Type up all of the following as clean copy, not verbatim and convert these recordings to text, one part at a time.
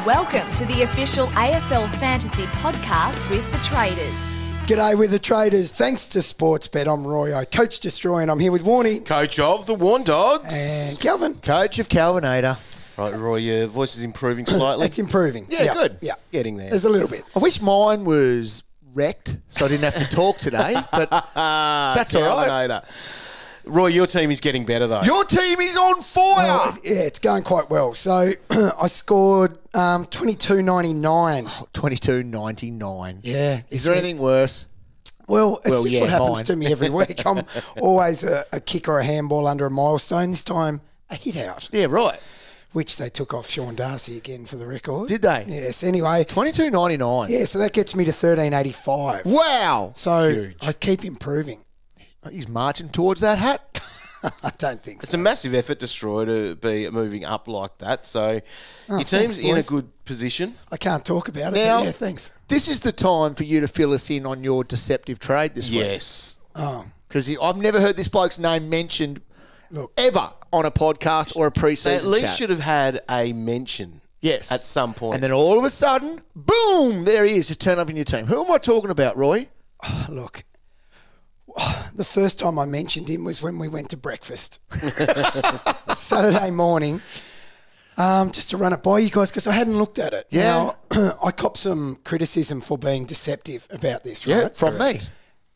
Welcome to the official AFL Fantasy podcast with the Traders. G'day with the Traders. Thanks to Sportsbet, I'm Roy, Coach Destroy, and I'm here with Warnie. Coach of the Warn Dogs. And Calvin. Coach of Calvinator. Right, Roy, your voice is improving slightly. It's improving. Yeah, good. Yeah. Getting there. There's a little bit. I wish mine was wrecked so I didn't have to talk today, but that's all right. Calvinator. Roy, your team is getting better, though. Your team is on fire. Well, yeah, it's going quite well. So I scored 22.99. Oh, 22.99. Yeah. Is there anything worse? Well, it's just what happens mine. to me every week. I'm always a kick or a handball under a milestone. This time, a hit out, Yeah, right. which they took off Sean Darcy again for the record. Did they? Yes. Anyway. 22.99. Yeah, so that gets me to 13.85. Wow. So Huge. I keep improving. He's marching towards that hat. I don't think It's so. a massive effort, Destroy, to be moving up like that. So your team's thanks, in a boys. good position. I can't talk about it. Now- But yeah, thanks. This is the time for you to fill us in on your deceptive trade this week. Yes. Oh, Because I've never heard this bloke's name mentioned look. ever on a podcast or a pre-season They at least chat. should have had a mention. Yes. At some point. And then all of a sudden, boom, there he is, just turn up in your team. Who am I talking about, Roy? Look, the first time I mentioned him was when we went to breakfast. Saturday morning, just to run it by you guys because I hadn't looked at it. Yeah. Now, I copped some criticism for being deceptive about this, right? From me.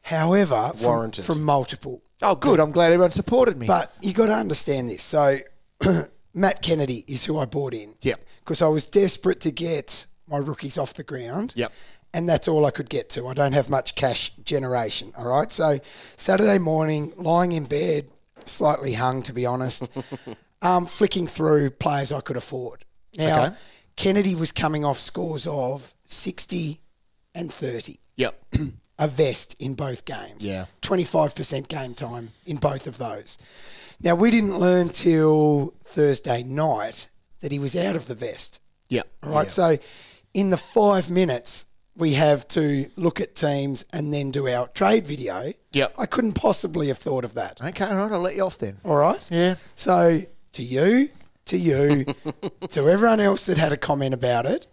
However, Warranted. from multiple. Oh, good. I'm glad everyone supported me. But you got to understand this. So, Matt Kennedy is who I bought in. Yep. Because I was desperate to get my rookies off the ground. Yep. And that's all I could get to. I don't have much cash generation, all right? So Saturday morning, lying in bed, slightly hung, to be honest, flicking through players I could afford. Now, Okay. Kennedy was coming off scores of 60 and 30. Yep. A vest in both games. Yeah. 25% game time in both of those. Now, we didn't learn till Thursday night that he was out of the vest. Yep. All right, so in the 5 minutes, we have to look at teams and then do our trade video. Yep. I couldn't possibly have thought of that. Okay, all right, I'll let you off then. All right? Yeah. So to you, to everyone else that had a comment about it,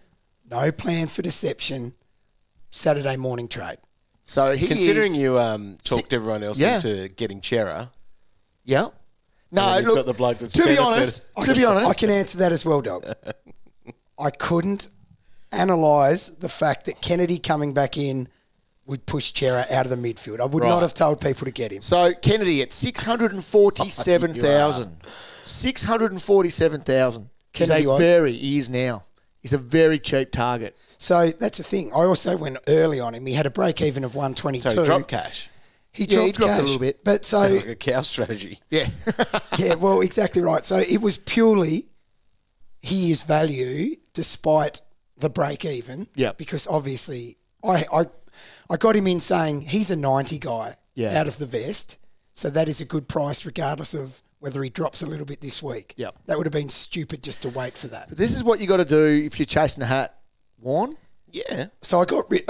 no plan for deception, Saturday morning trade. So he Considering is... you talked everyone else Yeah. into getting Chera. Yeah. No, then you've look, got the bloke that's to be benefited. honest, I can answer that as well, dog. I couldn't analyse the fact that Kennedy coming back in would push Chera out of the midfield. I would not Right. have told people to get him. So Kennedy at 647,000. 647,000. Kennedy was. He is now. He's a very cheap target. So that's the thing. I also went early on him. He had a break even of 122. So he dropped cash. He Yeah, he dropped dropped a cash. little bit. But so Sounds like a cow strategy. Yeah. yeah, well, exactly right. So it was purely he is value despite the break even. Yeah. Because obviously I got him in saying he's a 90 guy Yeah. out of the vest. So that is a good price regardless of whether he drops a little bit this week. Yep. That would have been stupid just to wait for that. But this is what you got to do if you're chasing a hat. Warn? Yeah. So I got rid.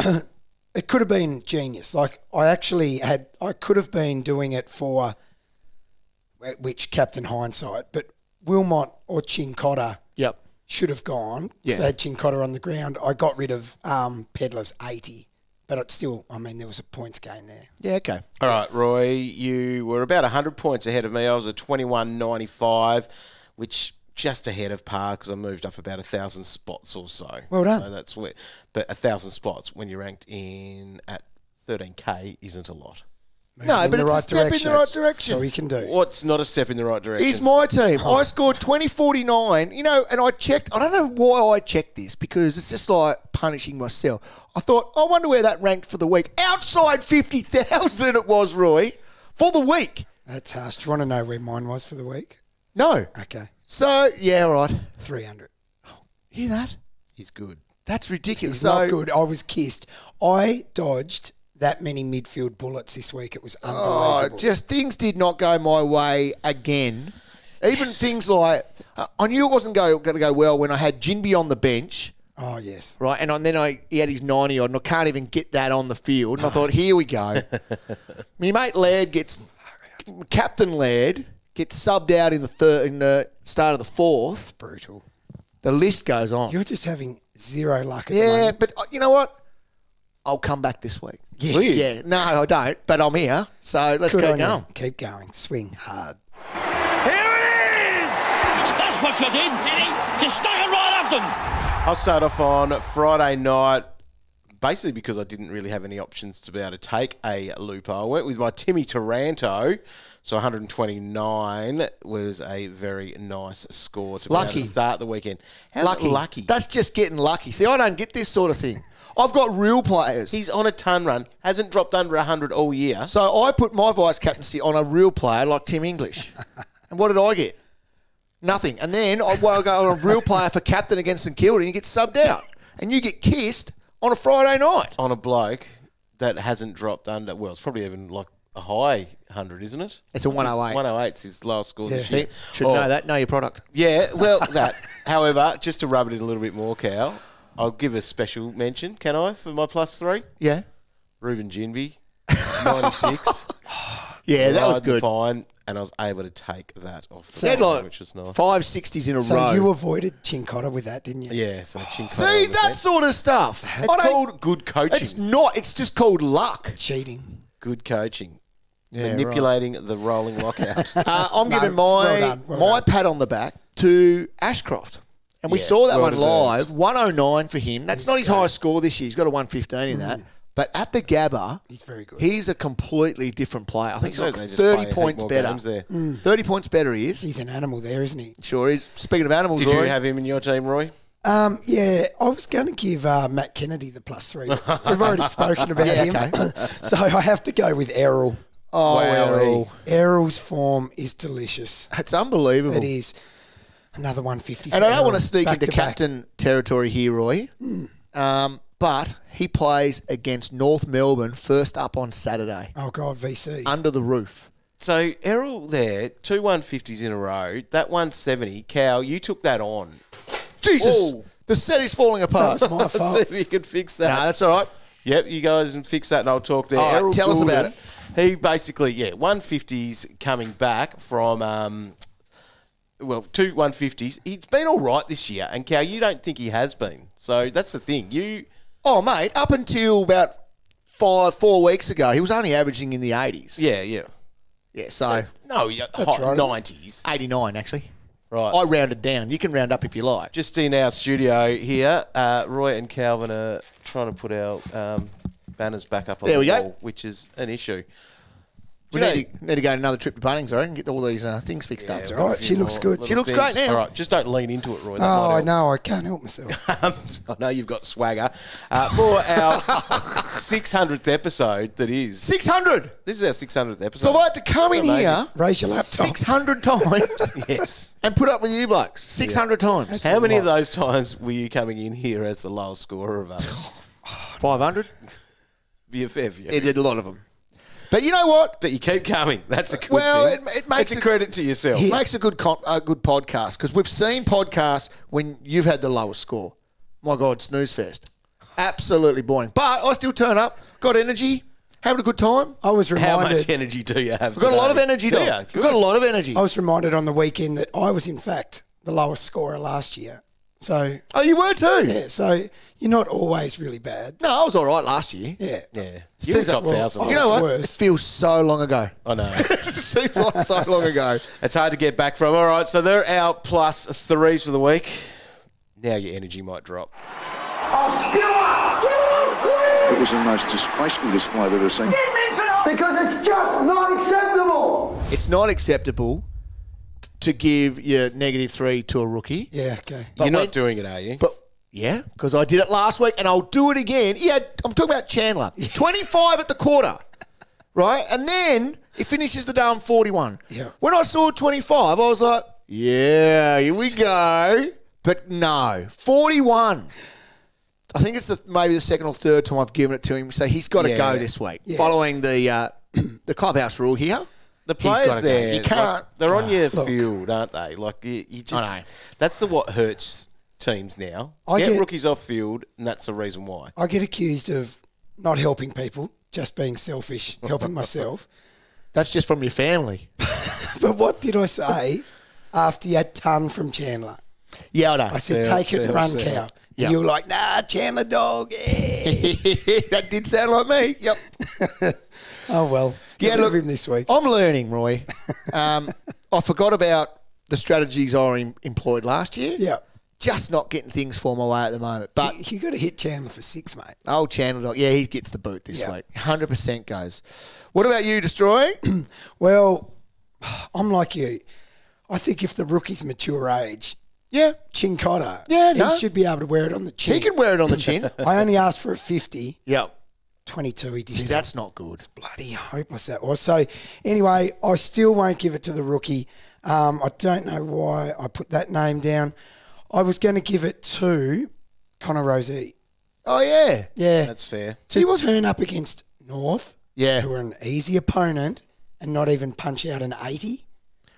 It could have been genius. Like I could have been doing it for, which Captain Hindsight, but Wilmot or Chincotta Yep. should have gone. Yeah. So I had Chincotta on the ground. I got rid of Pedlar's 80, but it still, there was a points gain there. Yeah, okay. All right, Roy, you were about 100 points ahead of me. I was at 21.95, which just ahead of par because I moved up about 1,000 spots or so. Well done. So that's where, but 1,000 spots when you're ranked in at 13K isn't a lot. No, In but the it's a right step in the direction. right direction. So we can do. What's not a step in the right direction? He's my team. I scored 2049, and I checked. I don't know why I checked this because it's just like punishing myself. I thought, I wonder where that ranked for the week. Outside 50,000 it was, Roy, for the week. That's harsh. Do you want to know where mine was for the week? No. Okay. So, yeah, all right. 300. Hear that? He's good. That's ridiculous. It's So not good. I was kissed. I dodged that many midfield bullets this week. It was unbelievable. just things did not go my way again. Even things like, I knew it wasn't going to go well when I had Ginbey on the bench. Oh, yes. Right, and then he had his 90 odd, and I can't even get that on the field. And I thought, here we go. My mate Laird Captain Laird gets subbed out in the start of the fourth. Brutal. The list goes on. You're just having zero luck at the Yeah, moment. but you know what? I'll come back this week. Yes. Will you? Yeah, no, I don't, but I'm here, so let's Good go on you. going. Keep going. Swing hard. Here it is! That's what you did, Jenny. You stuck it right up them. I'll start off on Friday night, basically because I didn't really have any options to be able to take a looper. I went with my Timmy Taranto, so 129 was a very nice score to be able Lucky. to start the weekend. How's it lucky? That's just getting lucky. See, I don't get this sort of thing. I've got real players. He's on a ton run, hasn't dropped under 100 all year. So I put my vice captaincy on a real player like Tim English. And what did I get? Nothing. And then I go on a real player for captain against St Kilda and you get subbed out. And you get kissed on a Friday night. On a bloke that hasn't dropped under, well, it's probably even like a high 100, isn't it? It's a 108. 108's his lowest score this year. Should know that. Know your product. Yeah, well, that. However, just to rub it in a little bit more, Cal, I'll give a special mention, can I, for my +3? Yeah. Reuben Ginbey, 96. Yeah, that was Riding good. fine, and I was able to take that off the He had floor, like which was nice. 560s in a So row. you avoided Chincotta with that, didn't you? Yeah, so Chincotta See, on the that bench. sort of stuff. It's called good coaching. It's not. It's just called luck. Cheating. Good coaching. Yeah, Manipulating the rolling lockout. I'm giving well my done, well my done. pat on the back to Ashcroft. And we Yeah, saw that well one deserved. live. 109 for him. That's not his highest score this year. He's got a 115 in that. But at the Gabba, He's very good. he's a completely different player. I think he's So like they just 30 play a heap points more better. games there. 30 points better he is. He's an animal there, isn't he? Sure is. Speaking of animals, Did you Roy, have him in your team, Roy? Yeah, I was going to give Matt Kennedy the +3. We've already spoken about him. okay. So I have to go with Errol. Oh, Wow. Errol. Errol's form is delicious. That's unbelievable. It is. Another 150. And for I don't want Errol, to sneak back into to back. captain territory here, Roy. But he plays against North Melbourne first up on Saturday. Oh, God, VC. Under the roof. So Errol there, 2 150s in a row. That 170, Cal, you took that on. Jesus. Oh. The set is falling apart. That's my See fault. if you can fix that. No, that's all right. Yep, you guys can fix that and I'll talk there. All right, Errol tell us about Gulden, He basically, 150s coming back from, 2 150s. He's been all right this year. And, Cal, you don't think he has been. So that's the thing. Oh, mate, up until about 4 weeks ago, he was only averaging in the 80s. Yeah. Yeah, so No, hot right. 90s. 89, actually. Right. I rounded down. You can round up if you like. Just in our studio here, Roy and Calvin are trying to put our banners back up on There the we go. wall, which is an issue. We need to go on another trip to Bunnings, I reckon, and get all these things fixed up. That's all right. She looks good. She looks great now. All right, just don't lean into it, Roy. That Oh, might I help. know. I can't help myself. I know you've got swagger. For our 600th episode, that is. 600! This is our 600th episode. So I had to come in Amazing. here Raise your laptop. 600 times Yes. and put up with you blokes 600 times. How many of those times were you coming in here as the lowest scorer of us? 500? Be a fair few. It did a lot of them. But you know what? But you keep coming. That's a good Well, thing. it makes it's a it- credit to yourself. It makes a good podcast because we've seen podcasts when you've had the lowest score. My God, snooze fest. Absolutely boring. But I still turn up, got energy, having a good time. I was How much reminded. energy do you have? We've got a lot of today? energy, Do Dom. ya? We've got a lot of energy. I was reminded on the weekend that I was, in fact, the lowest scorer last year. So, Oh, you were too? yeah, so you're not always really bad. No, I was all right last year. Yeah. Yeah. You were top well, 1,000. You know what? Worse. It feels so long ago. I know. It seems like so long ago. It's hard to get back from. All right, so they're our +3s for the week. Now your energy might drop. It was the most disgraceful display I've ever seen. Because it's just not acceptable. It's not acceptable to give your -3 to a rookie. Yeah, okay. You're not when- doing it, are you? But yeah, because I did it last week and I'll do it again. Yeah, I'm talking about Chandler. 25 at the quarter, right? And then he finishes the day on 41. Yeah. When I saw 25, I was like, yeah, here we go. But no, 41. I think it's maybe the second or third time I've given it to him. So he's got to Yeah. go this week, Yeah. following the clubhouse rule here. The He's gotta players go. there, You can't. like, they're on your field, aren't they? Like you just, I know. that's what hurts teams now. I Get get- rookies off field, and that's the reason why. I get accused of not helping people, just being selfish, helping myself. That's just from your family. But what did I say after you had ton from Chandler? Yeah, I know. I said, Sell, take it and sell, run, sell. cow. Yeah. And you were like, nah, Chandler dog. That did sound like me. Yep. Oh, well. Yeah, Get rid of look, him this week. I'm learning, Roy. I forgot about the strategies I employed last year. Yeah. Just not getting things for my way at the moment. But You got to hit Chandler for 6, mate. old Chandler dog, yeah, he gets the boot this Yeah. week. 100% goes. What about you, Destroy? Well, I'm like you. I think if the rookie's mature age, Yeah. chin cotter, Yeah, no. he should be able to wear it on the chin. He can wear it on the chin. I only asked for a 50. Yep. 22 he did. See, that's not good. Bloody hopeless that was. So, anyway, I still won't give it to the rookie. I don't know why I put that name down. I was going to give it to Connor Rosie. Oh, yeah. Yeah. That's fair. To turn up against North, Yeah. who are an easy opponent, and not even punch out an 80.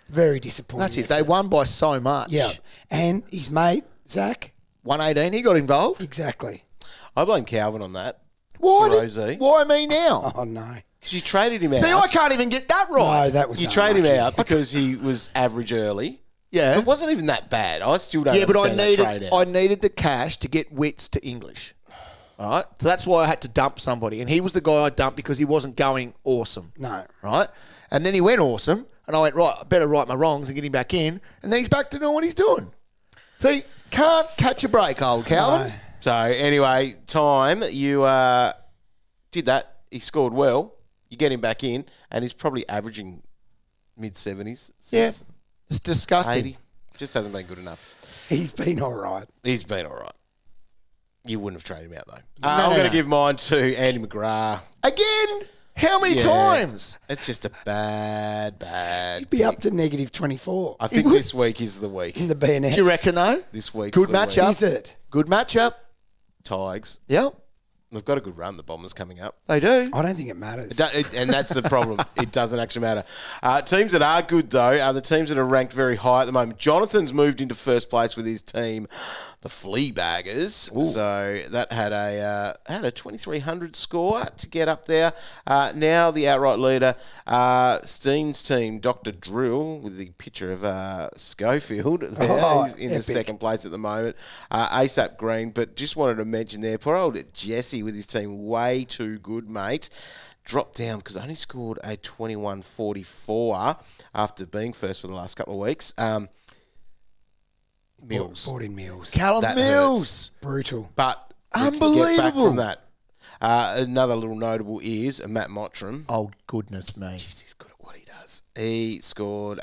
Very disappointing. That's it. effort. They won by so much. Yeah. And his mate, Zach, 118, he got involved. exactly. I blame Calvin on that. Why, For Rosie. why me now? Oh, no. Because you traded him out. See, I can't even get that right. No, that was You trade him unlucky. out because he was average early. Yeah. It wasn't even that bad. I still don't Yeah, but understand that trade I out. needed the cash to get Wits to English. All right? So that's why I had to dump somebody. And he was the guy I dumped because he wasn't going awesome. No. Right? And then he went awesome. And I went, right, I better right my wrongs and get him back in. And then he's back to doing what he's doing. See, can't catch a break, old Calvin. No. So, anyway, time, you did that. He scored well. You get him back in, and he's probably averaging mid-70s. Yeah. since It's disgusting. 80. Just hasn't been good enough. He's been all right. He's been all right. You wouldn't have traded him out, though. No, I'm no, going no. to give mine to Andy McGrath. Again? How many Yeah. times? It's just a bad He'd be up to negative 24 I think this week is the week. in the BNF. Do you reckon, though? This week's Good the matchup. week. Is it? Good matchup. Tigers. Yeah, They've got a good run, the Bombers, coming up. they do. I don't think it matters. And that's the problem. It doesn't actually matter. Teams that are good, though, are the teams that are ranked very high at the moment. Jonathan's moved into first place with his team, the Fleabaggers. Ooh. So that had a 2,300 score to get up there. Now the outright leader, Steen's team, Dr. Drill, with the picture of Schofield there. Oh, He's in the epic. second place at the moment. ASAP Green, but just wanted to mention there, poor old Jesse with his team, way too good, mate. Dropped down because I only scored a 21.44 after being first for the last couple of weeks. Mills. 14 Mills. Callum That Mills. Brutal. But we can get back Unbelievable. from that. Another little notable is Matt Mottram. Oh, goodness me. Jeez, he's good at what he does. He scored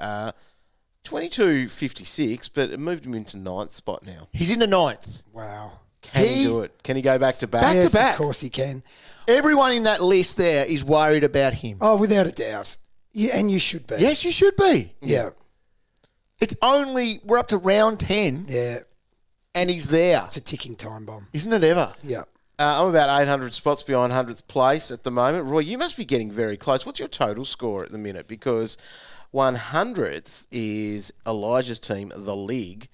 22.56, but it moved him into ninth spot now. He's in the ninth. Wow. Can he do it? Can he go back to back? Back to Yes, back. of course he can. Everyone in that list there is worried about him. Oh, without a doubt. Yeah, and you should be. Yes, you should be. Yeah. It's only, we're up to round 10 Yeah. and he's there. It's a ticking time bomb. Isn't it ever? Yeah. I'm about 800 spots behind 100th place at the moment. Roy, you must be getting very close. What's your total score at the minute? Because 100th is Elijah's team, the League,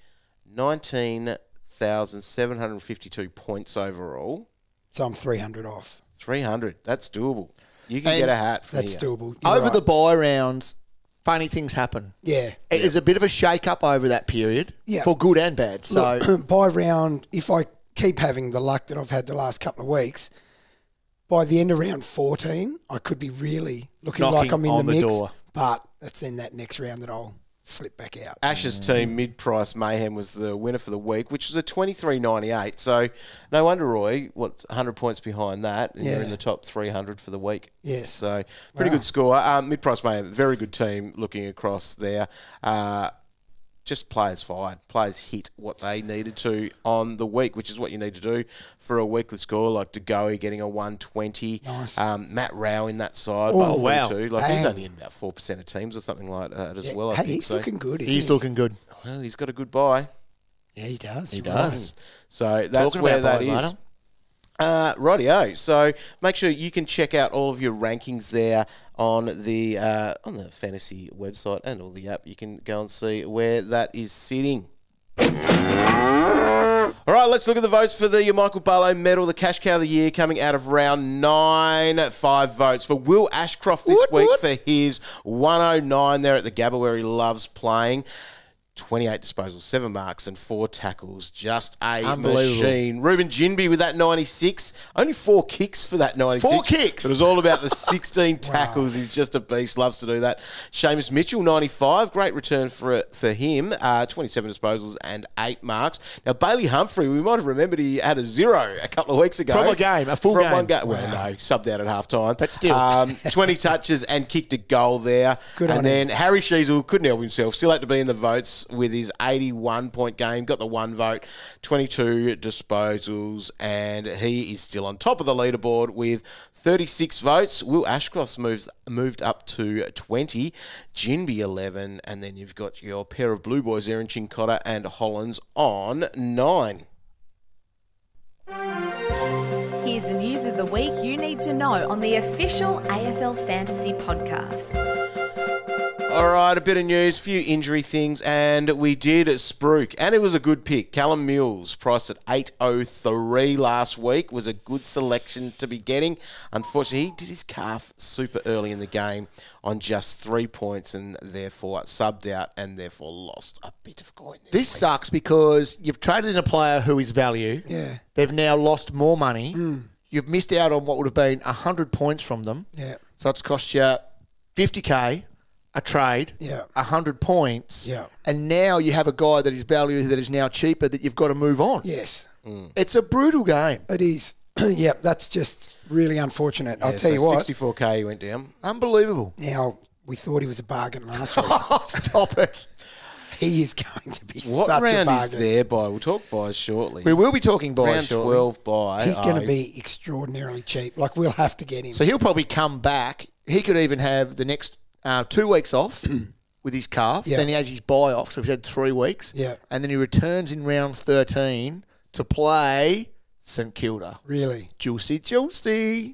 19,752 points overall. So I'm 300 off. 300. That's doable. You can And get a hat from That's here. doable. You're Over right. the bye rounds, funny things happen. Yeah. There's a bit of a shake-up over that period Yeah. for good and bad. So, Look, by round, if I keep having the luck that I've had the last couple of weeks, by the end of round 14, I could be really looking like Knocking I'm in on the the mix. door. But that's then that next round that I'll slip back out. Ash's team, Mid-Price Mayhem, was the winner for the week, which was a 23.98. So no wonder, Roy, what's 100 points behind that, and you're Yeah. in the top 300 for the week. Yes. So pretty Wow. good score. Mid-Price Mayhem, very good team looking across there. Just players fired. Players hit what they needed to on the week, which is what you need to do for a weekly score, like Degoe getting a 120. Nice. Matt Rao in that side, Oh, by wow. 42. Like he's Bang. only in about 4% of teams or something like that as Yeah. well, I Hey, think. he's So, looking good, isn't he's he? looking good. well, he's got a good buy. Yeah, he does. He You're does. right. So that's Talking where about that buys is. later. Rightio. So make sure you can check out all of your rankings there on the fantasy website and all the app. You can go and see where that is sitting. All right, let's look at the votes for the Michael Barlow Medal, the Cash Cow of the Year, coming out of round 9. 5 votes for Will Ashcroft this week for his 109 there at the Gabba, where he loves playing. 28 disposals, 7 marks and 4 tackles. Just a machine. Reuben Ginbey with that 96. Only 4 kicks for that 96. 4 kicks? But it was all about the 16 tackles. He's just a beast. Loves to do that. Seamus Mitchell, 95. Great return for him. 27 disposals and 8 marks. Now, Bailey Humphrey, we might have remembered he had a 0 a couple of weeks ago. From a game, a full game. One game. Well, no, subbed out at halftime. But still. 20 touches and kicked a goal there. Good on and then Harry Sheasel couldn't help himself. Still had to be in the votes with his 81-point game. Got the 1 vote, 22 disposals, and he is still on top of the leaderboard with 36 votes. Will Ashcroft's moved up to 20. Ginbey 11, and then you've got your pair of blue boys there in Chincotta and Hollands on 9. Here's the news of the week you need to know on the official AFL Fantasy podcast. All right, a bit of news, a few injury things, and we did Spruik, and it was a good pick. Callum Mills, priced at 8.03 last week, was a good selection to be getting. Unfortunately, he did his calf super early in the game on just 3 points, and therefore subbed out, and therefore lost a bit of coin. This sucks because you've traded in a player who is value. Yeah. They've now lost more money. You've missed out on what would have been 100 points from them. Yeah. So it's cost you 50K. A trade, 100 points, and now you have a guy that is value that is now cheaper that you've got to move on. Yes. It's a brutal game. It is. Yep, that's just really unfortunate. Yeah, I'll tell you what. 64K he went down. Unbelievable. Now, we thought he was a bargain last week. Stop it. He is going to be What such a round bargain. is there by? We'll talk buys shortly. We will be talking buys round shortly. 12 buy. He's going to be extraordinarily cheap. Like, we'll have to get him. So he'll probably come back. He could even have the next 2 weeks off with his calf. Yeah. Then he has his buy off, so he's had 3 weeks. Yeah. And then he returns in round 13 to play St Kilda. Really? Juicy.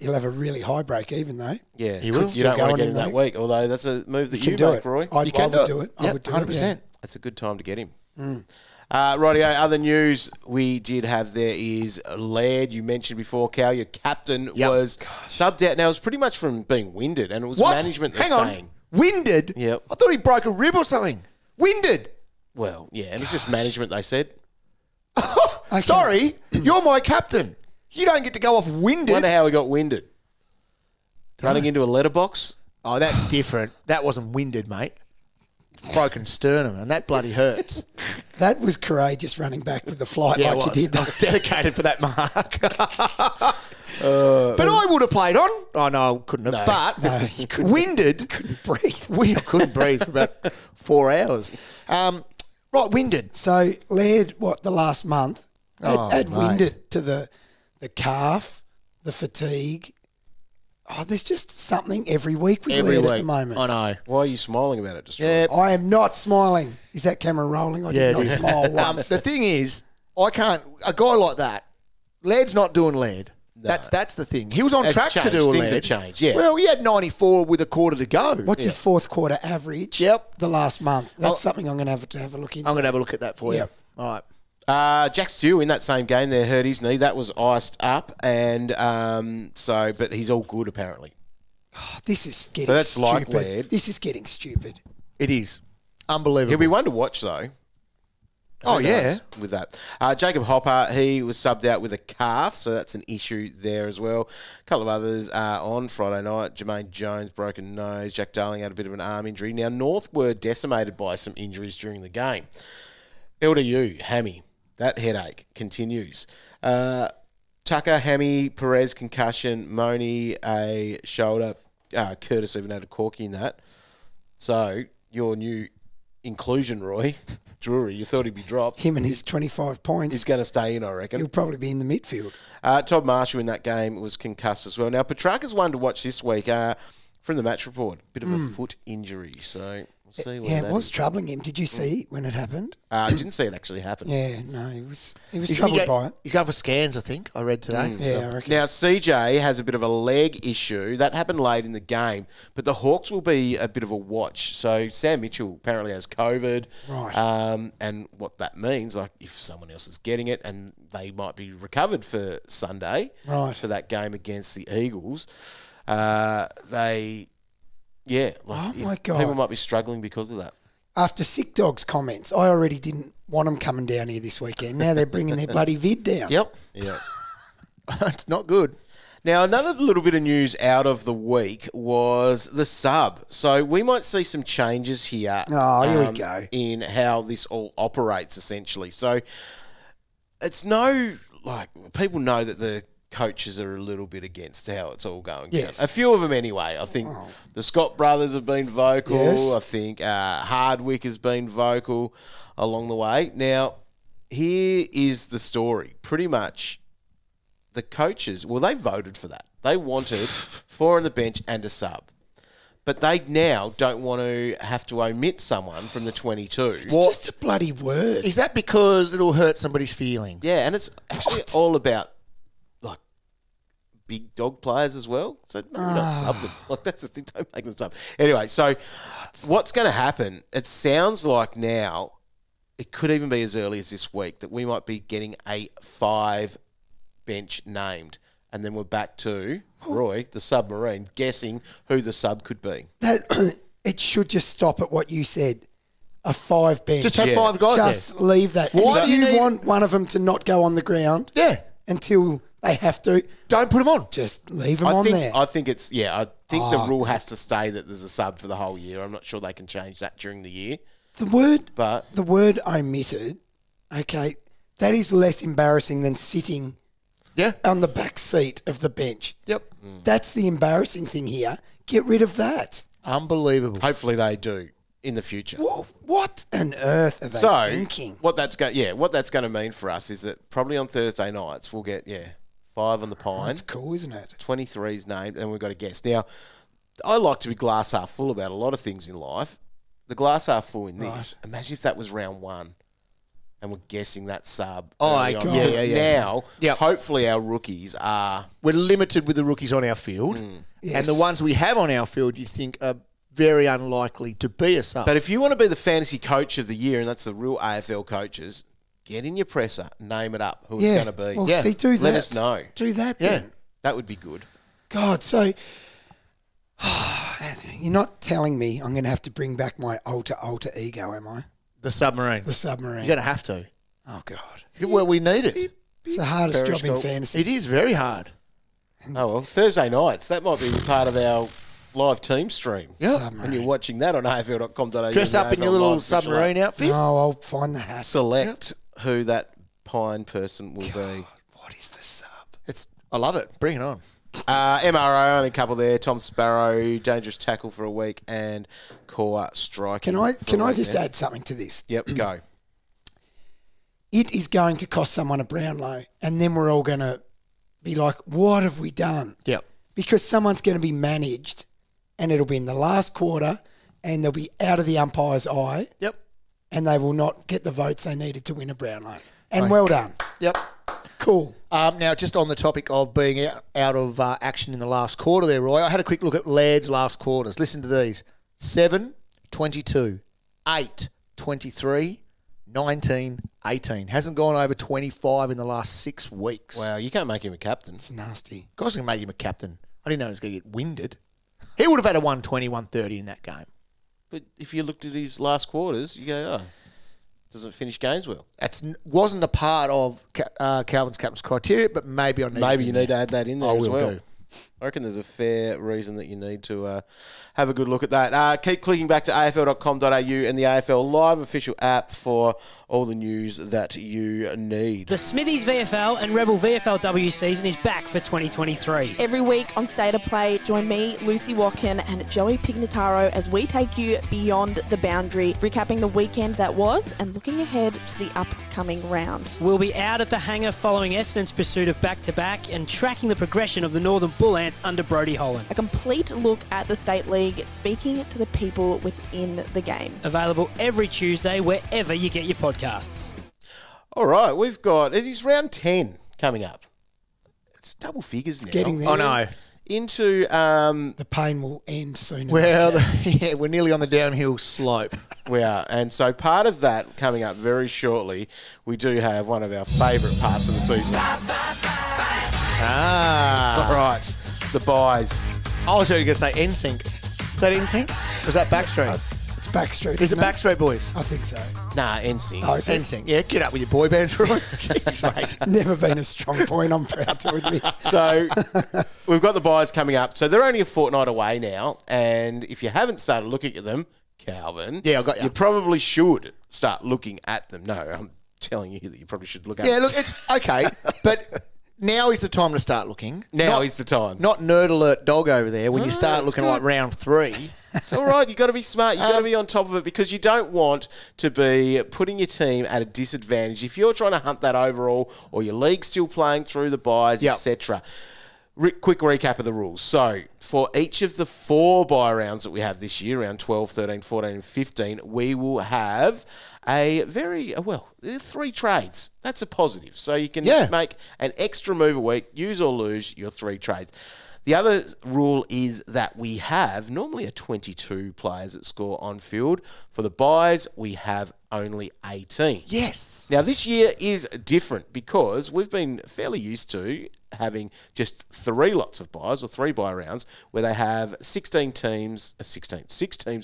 He'll have a really high break even, though. Yeah, He will. you don't want to get him Though. that week, although that's a move that you do make, it. Roy. I You can would do do it. it. I Yep, would do 100%. it. That's a good time to get him. Rightio, other news we did have there is Laird, you mentioned before, Cal, your captain was subbed out. Now, it was pretty much from being winded, and it was What? management Hang that's on. saying. Winded? Yep. I thought he broke a rib or something. Winded? Well, yeah, and it's just management, they said. Okay. Sorry, you're my captain. You don't get to go off winded. Wonder how he got winded. Running into a letterbox? Oh, that's different. That wasn't winded, mate. Broken sternum, and that bloody hurts. That was courageous running back with the flight Yeah, like it was. you did. I was dedicated for that mark. But I would have played on. Oh, no, I couldn't have. But No, you couldn't. winded. Couldn't breathe. We couldn't breathe for about 4 hours. Right, winded. So, Laird, the last month, had mate. winded to the calf, the fatigue. Oh, there's just something every week with Laird at the moment. I know. Why are you smiling about it, Destroy? Yeah, I am not smiling. Is that camera rolling? I did not smile once. the thing is, I can't. A guy like that, Laird's not doing Laird. That's the thing. He was on It's track to changed. do a Things Laird. have changed, yeah. Well, he had 94 with a quarter to go. What's his fourth quarter average? Yep. The last month. That's something I'm going to have a look into. I'm going to have a look at that for Yep. you. All right. Jack Stewart in that same game there hurt his knee. That was iced up, and but he's all good apparently. This is getting So that's stupid. like Laird. This is getting stupid. It is. Unbelievable. He'll be one to watch though. Oh, Who yeah. knows with that. Jacob Hopper, he was subbed out with a calf, so that's an issue there as well. A couple of others on Friday night. Jermaine Jones, broken nose. Jack Darling had a bit of an arm injury. Now, North were decimated by some injuries during the game. LDU, hammy. That headache continues. Tucker, hammy. Perez, concussion. Moni, a shoulder. Curtis even had a corky in that. So, your new inclusion, Roy. Drury, you thought he'd be dropped. Him and his 25 points. He's going to stay in, I reckon. He'll probably be in the midfield. Todd Marshall in that game was concussed as well. Now, Petrarca's one to watch this week from the match report. Bit of a foot injury, so we'll see where Yeah, that it was is. troubling him. Did you see when it happened? I didn't see it actually happen. Yeah, no, he was He's troubled by it. He's going for scans, I think. I read today. Yeah, I reckon. Now, CJ has a bit of a leg issue. That happened late in the game, but the Hawks will be a bit of a watch. So Sam Mitchell apparently has COVID. Right. And what that means, like if someone else is getting it and they might be recovered for Sunday Right. for that game against the Eagles, my God. People might be struggling because of that. After Sick Dog's comments, I already didn't want them coming down here this weekend. Now they're bringing their bloody vid down. Yep. Yeah. It's not good. Now, another little bit of news out of the week was the sub. So we might see some changes here. Oh, here we go. In how this all operates, essentially. So it's people know that the coaches are a little bit against how it's all going Yes. down. A few of them anyway. I think the Scott brothers have been vocal. Yes. I think Hardwick has been vocal along the way. Now, here is the story. Pretty much the coaches, well, they voted for that. They wanted 4 on the bench and a sub. But they now don't want to have to omit someone from the 22. It's just a bloody word. Is that because it'll hurt somebody's feelings? Yeah, and it's actually all about big dog players as well. So maybe not sub them. That's the thing. Don't make them sub. Anyway, so what's going to happen? It sounds like now it could even be as early as this week that we might be getting a 5 bench named, and then we're back to Roy, the submarine, guessing who the sub could be. That it should just stop at what you said. A 5 bench. Just have 5 guys Just leave that. Why And do if you you need- want one of them to not go on the ground until they have to, Don't put them on. just leave them on there. I think the rule has to stay that there's a sub for the whole year. I'm not sure they can change that during the year. The word omitted, okay, that is less embarrassing than sitting on the back seat of the bench. Yep. That's the embarrassing thing here. Get rid of that. Unbelievable. Hopefully they do in the future. What on earth are they thinking? What that's going to mean for us is that probably on Thursday nights we'll get 5 on the pine. That's cool, isn't it? 23's named, and we've got a guess. Now, I like to be glass half full about a lot of things in life. The glass half full in this. Imagine if that was round 1. And we're guessing that sub. Oh, early on. God. Because Yeah. now, hopefully our rookies are... We're limited with the rookies on our field. Yes. And the ones we have on our field, you think are very unlikely to be a sub. But if you want to be the fantasy coach of the year, and that's the real AFL coaches, get in your presser, name it up, who it's going to be. Well, see, do that. Let us know. Do that then. That would be good. God, so... You're not telling me I'm going to have to bring back my alter ego, am I? The submarine. The submarine. You're going to have to. Oh, God. Well, we need it. It's the hardest job in Periscope. fantasy. It is very hard. Oh, well, Thursday nights, that might be part of our live team stream. Yeah. And you're watching that on afl.com.au. Dress up in your little submarine outfit. No, I'll find the hat. Select who that pine person will be. What is the sub? I love it. Bring it on. MRO, only a couple there. Tom Sparrow, dangerous tackle for a week, and core striking. Can I just add something to this? Yep, go. It is going to cost someone a Brownlow, and then we're all going to be like, what have we done? Yep. Because someone's going to be managed, and it'll be in the last quarter, and they'll be out of the umpire's eye. Yep. And they will not get the votes they needed to win a Brownlow. And well done. Yep. Cool. Now, just on the topic of being out of action in the last quarter there, Roy, I had a quick look at Laird's last quarters. Listen to these. 7, 22, 8, 23, 19, 18. Hasn't gone over 25 in the last 6 weeks. Wow, you can't make him a captain. It's nasty. Guys can make him a captain. I didn't know he was going to get winded. He would have had a 120, 130 in that game. But if you looked at his last quarters, you go, doesn't finish games well. That wasn't a part of Calvin's captain's criteria, but maybe I need Maybe you need to add that in there I as will well. do. I reckon there's a fair reason that you need to have a good look at that. Keep clicking back to afl.com.au and the AFL Live official app for all the news that you need. The Smithies VFL and Rebel VFLW season is back for 2023. Every week on State of Play, join me, Lucy Watkin, and Joey Pignataro as we take you beyond the boundary, recapping the weekend that was and looking ahead to the upcoming round. We'll be out at the hangar following Essendon's pursuit of back-to-back and tracking the progression of the Northern Bull Ants under Brodie Holland. A complete look at the State League, speaking to the people within the game. Available every Tuesday wherever you get your podcasts. All right, it is round 10 coming up. It's double figures now. Getting there. Oh, no. Into The pain will end soon. Well, we're nearly on the downhill slope. we are, and so part of that coming up very shortly. We do have one of our favourite parts of the season. All right, the buys. I was going to say NSYNC. Is that NSYNC? Or is that Backstreet? It's Backstreet. Is it isn't Backstreet Boys? I think so. Nah, NSYNC. Oh, is it? NSYNC. Yeah, get up with your boy band, Troy. Jeez, mate. Never been a strong point, I'm proud to admit. So we've got the buys coming up. So they're only a fortnight away now. And if you haven't started looking at them, Calvin, Yeah, I got you. You probably should start looking at them. No, I'm telling you that you probably should look at them. Yeah, look, it's okay, but now is the time to start looking. Now is the time. Not nerd alert dog over there when you start that's looking good. like round 3. It's all right. You've got to be smart. You've got to be on top of it because you don't want to be putting your team at a disadvantage. If you're trying to hunt that overall or your league's still playing through the buys, Yep. etc. Quick recap of the rules. So, for each of the 4 buy rounds that we have this year, round 12, 13, 14, and 15, we will have a 3 trades. That's a positive. So, you can make an extra move a week, use or lose your 3 trades. The other rule is that we have normally a 22 players that score on field. For the buys, we have only 18. Yes. Now, this year is different because we've been fairly used to having just 3 lots of buys or 3 buy rounds where they have 6 teams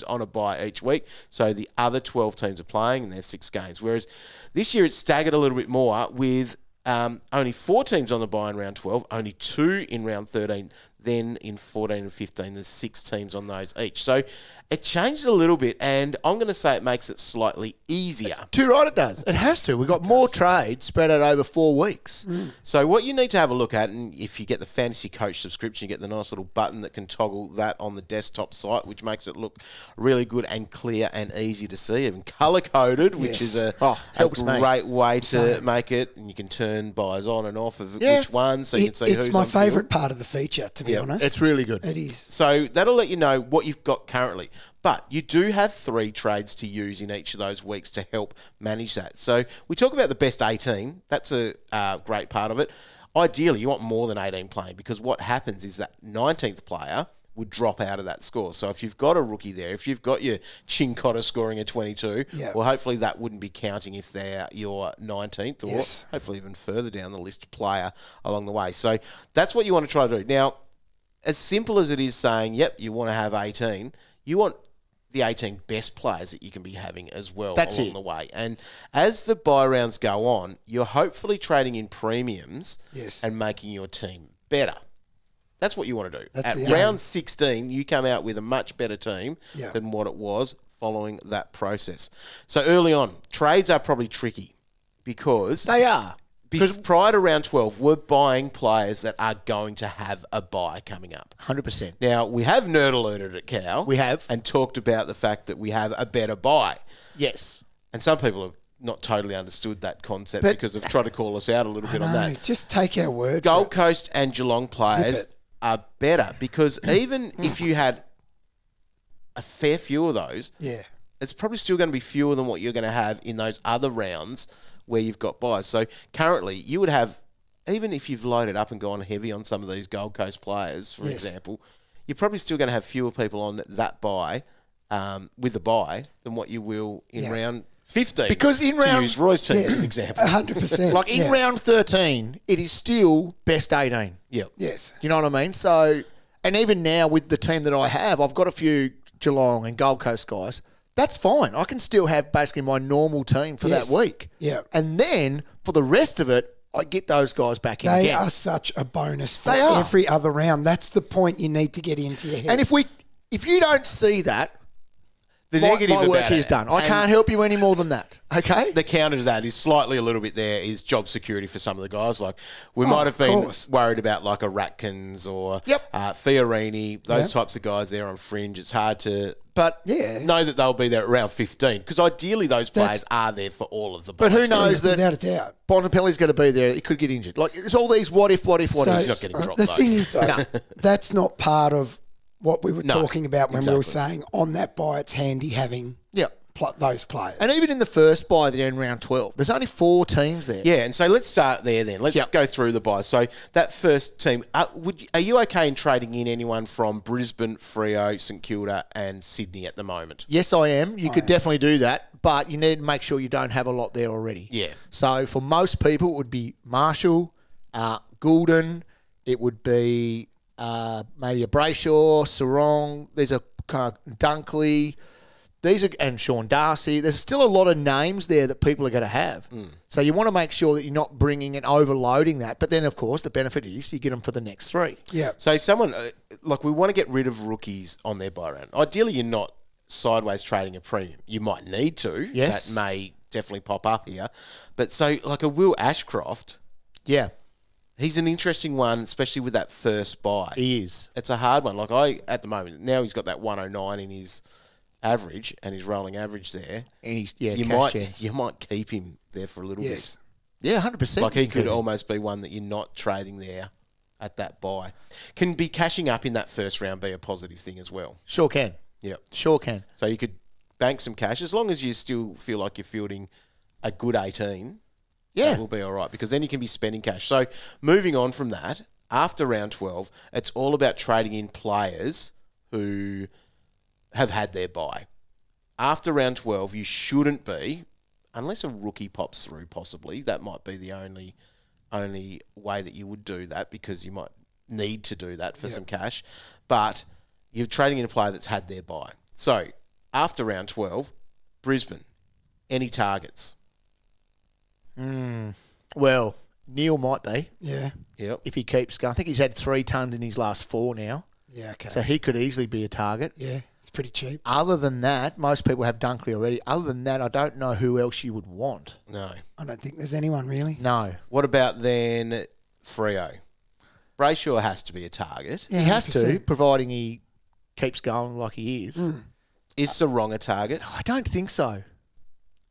on a buy each week. So the other 12 teams are playing and there's 6 games. Whereas this year it's staggered a little bit more with only 4 teams on the buy in round 12, only 2 in round 13. Then in 14 and 15, there's 6 teams on those each. So it changed a little bit, and I'm going to say it makes it slightly easier. Too right it does. It has to. We've got more trades spread out over 4 weeks. So what you need to have a look at, and if you get the Fantasy Coach subscription, you get the nice little button that can toggle that on the desktop site, which makes it look really good and clear and easy to see, even colour-coded, which is a great way to make it. And you can turn buys on and off of which ones, so you can see who's on It's my field. favourite part of the feature, to be honest. It's really good. It is. So that'll let you know what you've got currently. But you do have 3 trades to use in each of those weeks to help manage that. So we talk about the best 18. That's a great part of it. Ideally, you want more than 18 playing because what happens is that 19th player would drop out of that score. So if you've got a rookie there, if you've got your Chincotta scoring a 22, well, hopefully that wouldn't be counting if they're your 19th or hopefully even further down the list player along the way. So that's what you want to try to do. Now, as simple as it is saying, yep, you want to have 18, you want the 18 best players that you can be having as well along the way. And as the buy rounds go on, you're hopefully trading in premiums and making your team better. That's what you want to do. At round 16, you come out with a much better team than what it was following that process. So early on, trades are probably tricky because they are. Because prior to round 12, we're buying players that are going to have a buy coming up. 100%. Now, we have nerd alerted at Cow. We have. And talked about the fact that we have a better buy. Yes. And some people have not totally understood that concept because they've tried to call us out a little bit on that. Just take our word. Gold Coast and Geelong players are better because even if you had a fair few of those, it's probably still going to be fewer than what you're going to have in those other rounds where you've got buys. So currently, you would have, even if you've loaded up and gone heavy on some of these Gold Coast players, for example, you're probably still going to have fewer people on that buy, with the buy, than what you will in round 15. Because in round... To use Roy's team as an example. 100%. Like in round 13, it is still best 18. Yep. Yes. You know what I mean? So, and even now with the team that I have, I've got a few Geelong and Gold Coast guys. That's fine. I can still have basically my normal team for that week. Yeah. And then for the rest of it, I get those guys back in They again. are such a bonus for every other round. That's the point you need to get into your head. And if you don't see that, my work is done. I can't help you any more than that. Okay? The counter to that is slightly a little bit there is job security for some of the guys. Like we might have been worried about like a Ratkins or Fiorini, those types of guys there on fringe. It's hard to know that they'll be there at round 15 because ideally those players are there for all of the buys. But who knows that without a doubt, Bontempelli's going to be there. He could get injured. Like it's all these what if. He's not getting dropped. The thing is, that's not part of what we were talking about when we were saying on that buy, it's handy having those players. And even in the first buy there in round 12, there's only 4 teams there. Yeah, and so let's start there then. Let's go through the buys. So that first team, are you okay in trading in anyone from Brisbane, Freo, St Kilda and Sydney at the moment? Yes, I am. You could definitely do that, but you need to make sure you don't have a lot there already. Yeah. So for most people, it would be Marshall, Gulden, it would be maybe a Brayshaw, Sarong, there's a Dunkley. and Sean Darcy. There's still a lot of names there that people are going to have. So you want to make sure that you're not bringing and overloading that. But then, of course, the benefit is you get them for the next 3. Yeah. So someone, we want to get rid of rookies on their buy round. Ideally, you're not sideways trading a premium. You might need to. Yes. That may definitely pop up here. But so, like a Will Ashcroft. Yeah. He's an interesting one, especially with that first buy. He is. It's a hard one. At the moment, now he's got that 109 in his average and his rolling average there. And he's, you might keep him there for a little bit. Yeah, 100%. Like he could almost be one that you're not trading there at that buy. Can be cashing up in that first round be a positive thing as well? Sure can. Yep. Sure can. So you could bank some cash as long as you still feel like you're fielding a good 18. Yeah. That will be all right because then you can be spending cash. So moving on from that, after round 12, it's all about trading in players who have had their buy. After round 12, you shouldn't be, unless a rookie pops through possibly, that might be the only way that you would do that because you might need to do that for some cash. But you're trading in a player that's had their buy. So after round 12, Brisbane, any targets? Well, Neil might be. Yeah. Yep. If he keeps going. I think he's had 3 tons in his last 4 now. Yeah, okay. So he could easily be a target. Yeah, it's pretty cheap. Other than that, most people have Dunkley already. Other than that, I don't know who else you would want. No. I don't think there's anyone really. No. What about then Freo? Brayshaw has to be a target. He has to, 100%. providing he keeps going like he is. Is Sarong a target? I don't think so.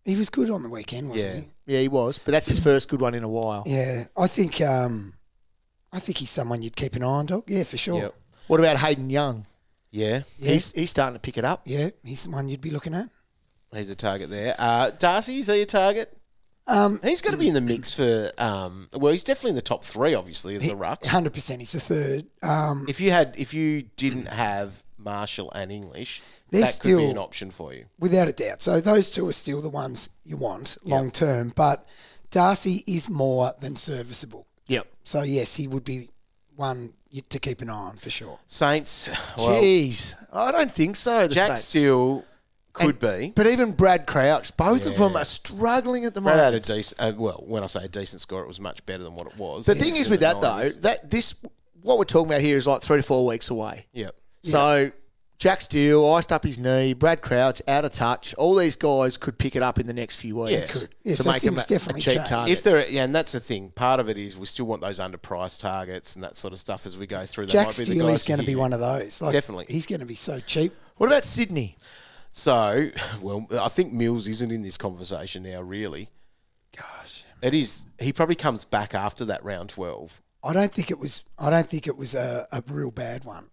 He was good on the weekend, wasn't he? Yeah, he was. But that's his first good one in a while. Yeah, I think he's someone you'd keep an eye on, Dog. Yeah, for sure. Yep. What about Hayden Young? Yeah. He's starting to pick it up. Yeah, he's someone you'd be looking at. He's a target there. Darcy, is he a target? He's going to be in the mix for. He's definitely in the top 3, obviously, of the rucks. 100%, he's a third. If you didn't have Marshall and English, They're that could be still- an option for you. Without a doubt. So those two are still the ones you want long term, but Darcy is more than serviceable. Yep. So yes, he would be one to keep an eye on for sure. Saints. Well, Jeez. I don't think so. The Jack Saints. Steele could be. But even Brad Crouch, both of them are struggling at the Brad moment. had a decent. When I say a decent score, it was much better than what it was. The thing is with that, though, what we're talking about here is like 3 to 4 weeks away. Yep. So Jack Steele, iced up his knee, Brad Crouch, out of touch. All these guys could pick it up in the next few weeks Could. Yeah, to so make them things a definitely cheap change. target. If they're, and that's the thing. Part of it is we still want those underpriced targets and that sort of stuff as we go through. Jack Steele is going to be one of those. Definitely. He's going to be so cheap. What about Sydney? So, I think Mills isn't in this conversation now, really. Gosh. It is. He probably comes back after that round 12. I don't think it was a real bad one.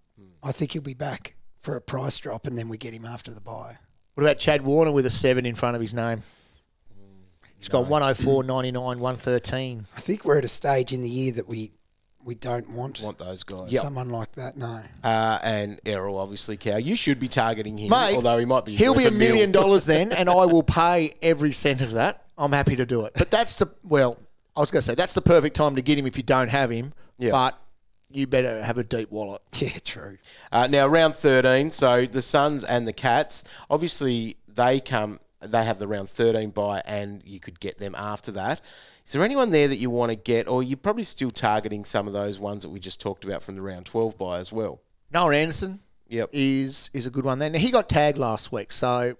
I think he'll be back for a price drop and then we get him after the buy. What about Chad Warner with a 7 in front of his name? He's got 104, 99, 113. I think we're at a stage in the year that we don't want those guys. someone like that, no. And Errol, obviously, Cow. You should be targeting him, Mate, although he might be. He'll be worth $1 a mil. million then, and I will pay every cent of that. I'm happy to do it. But that's that's the perfect time to get him if you don't have him. Yeah. But you better have a deep wallet. Yeah, true. Now, round 13, so the Suns and the Cats, obviously, they have the round 13 bye, and you could get them after that. Is there anyone there that you want to get, or you're probably still targeting some of those ones that we just talked about from the round 12 bye as well? Noah Anderson Yep. is a good one there. Now, he got tagged last week, so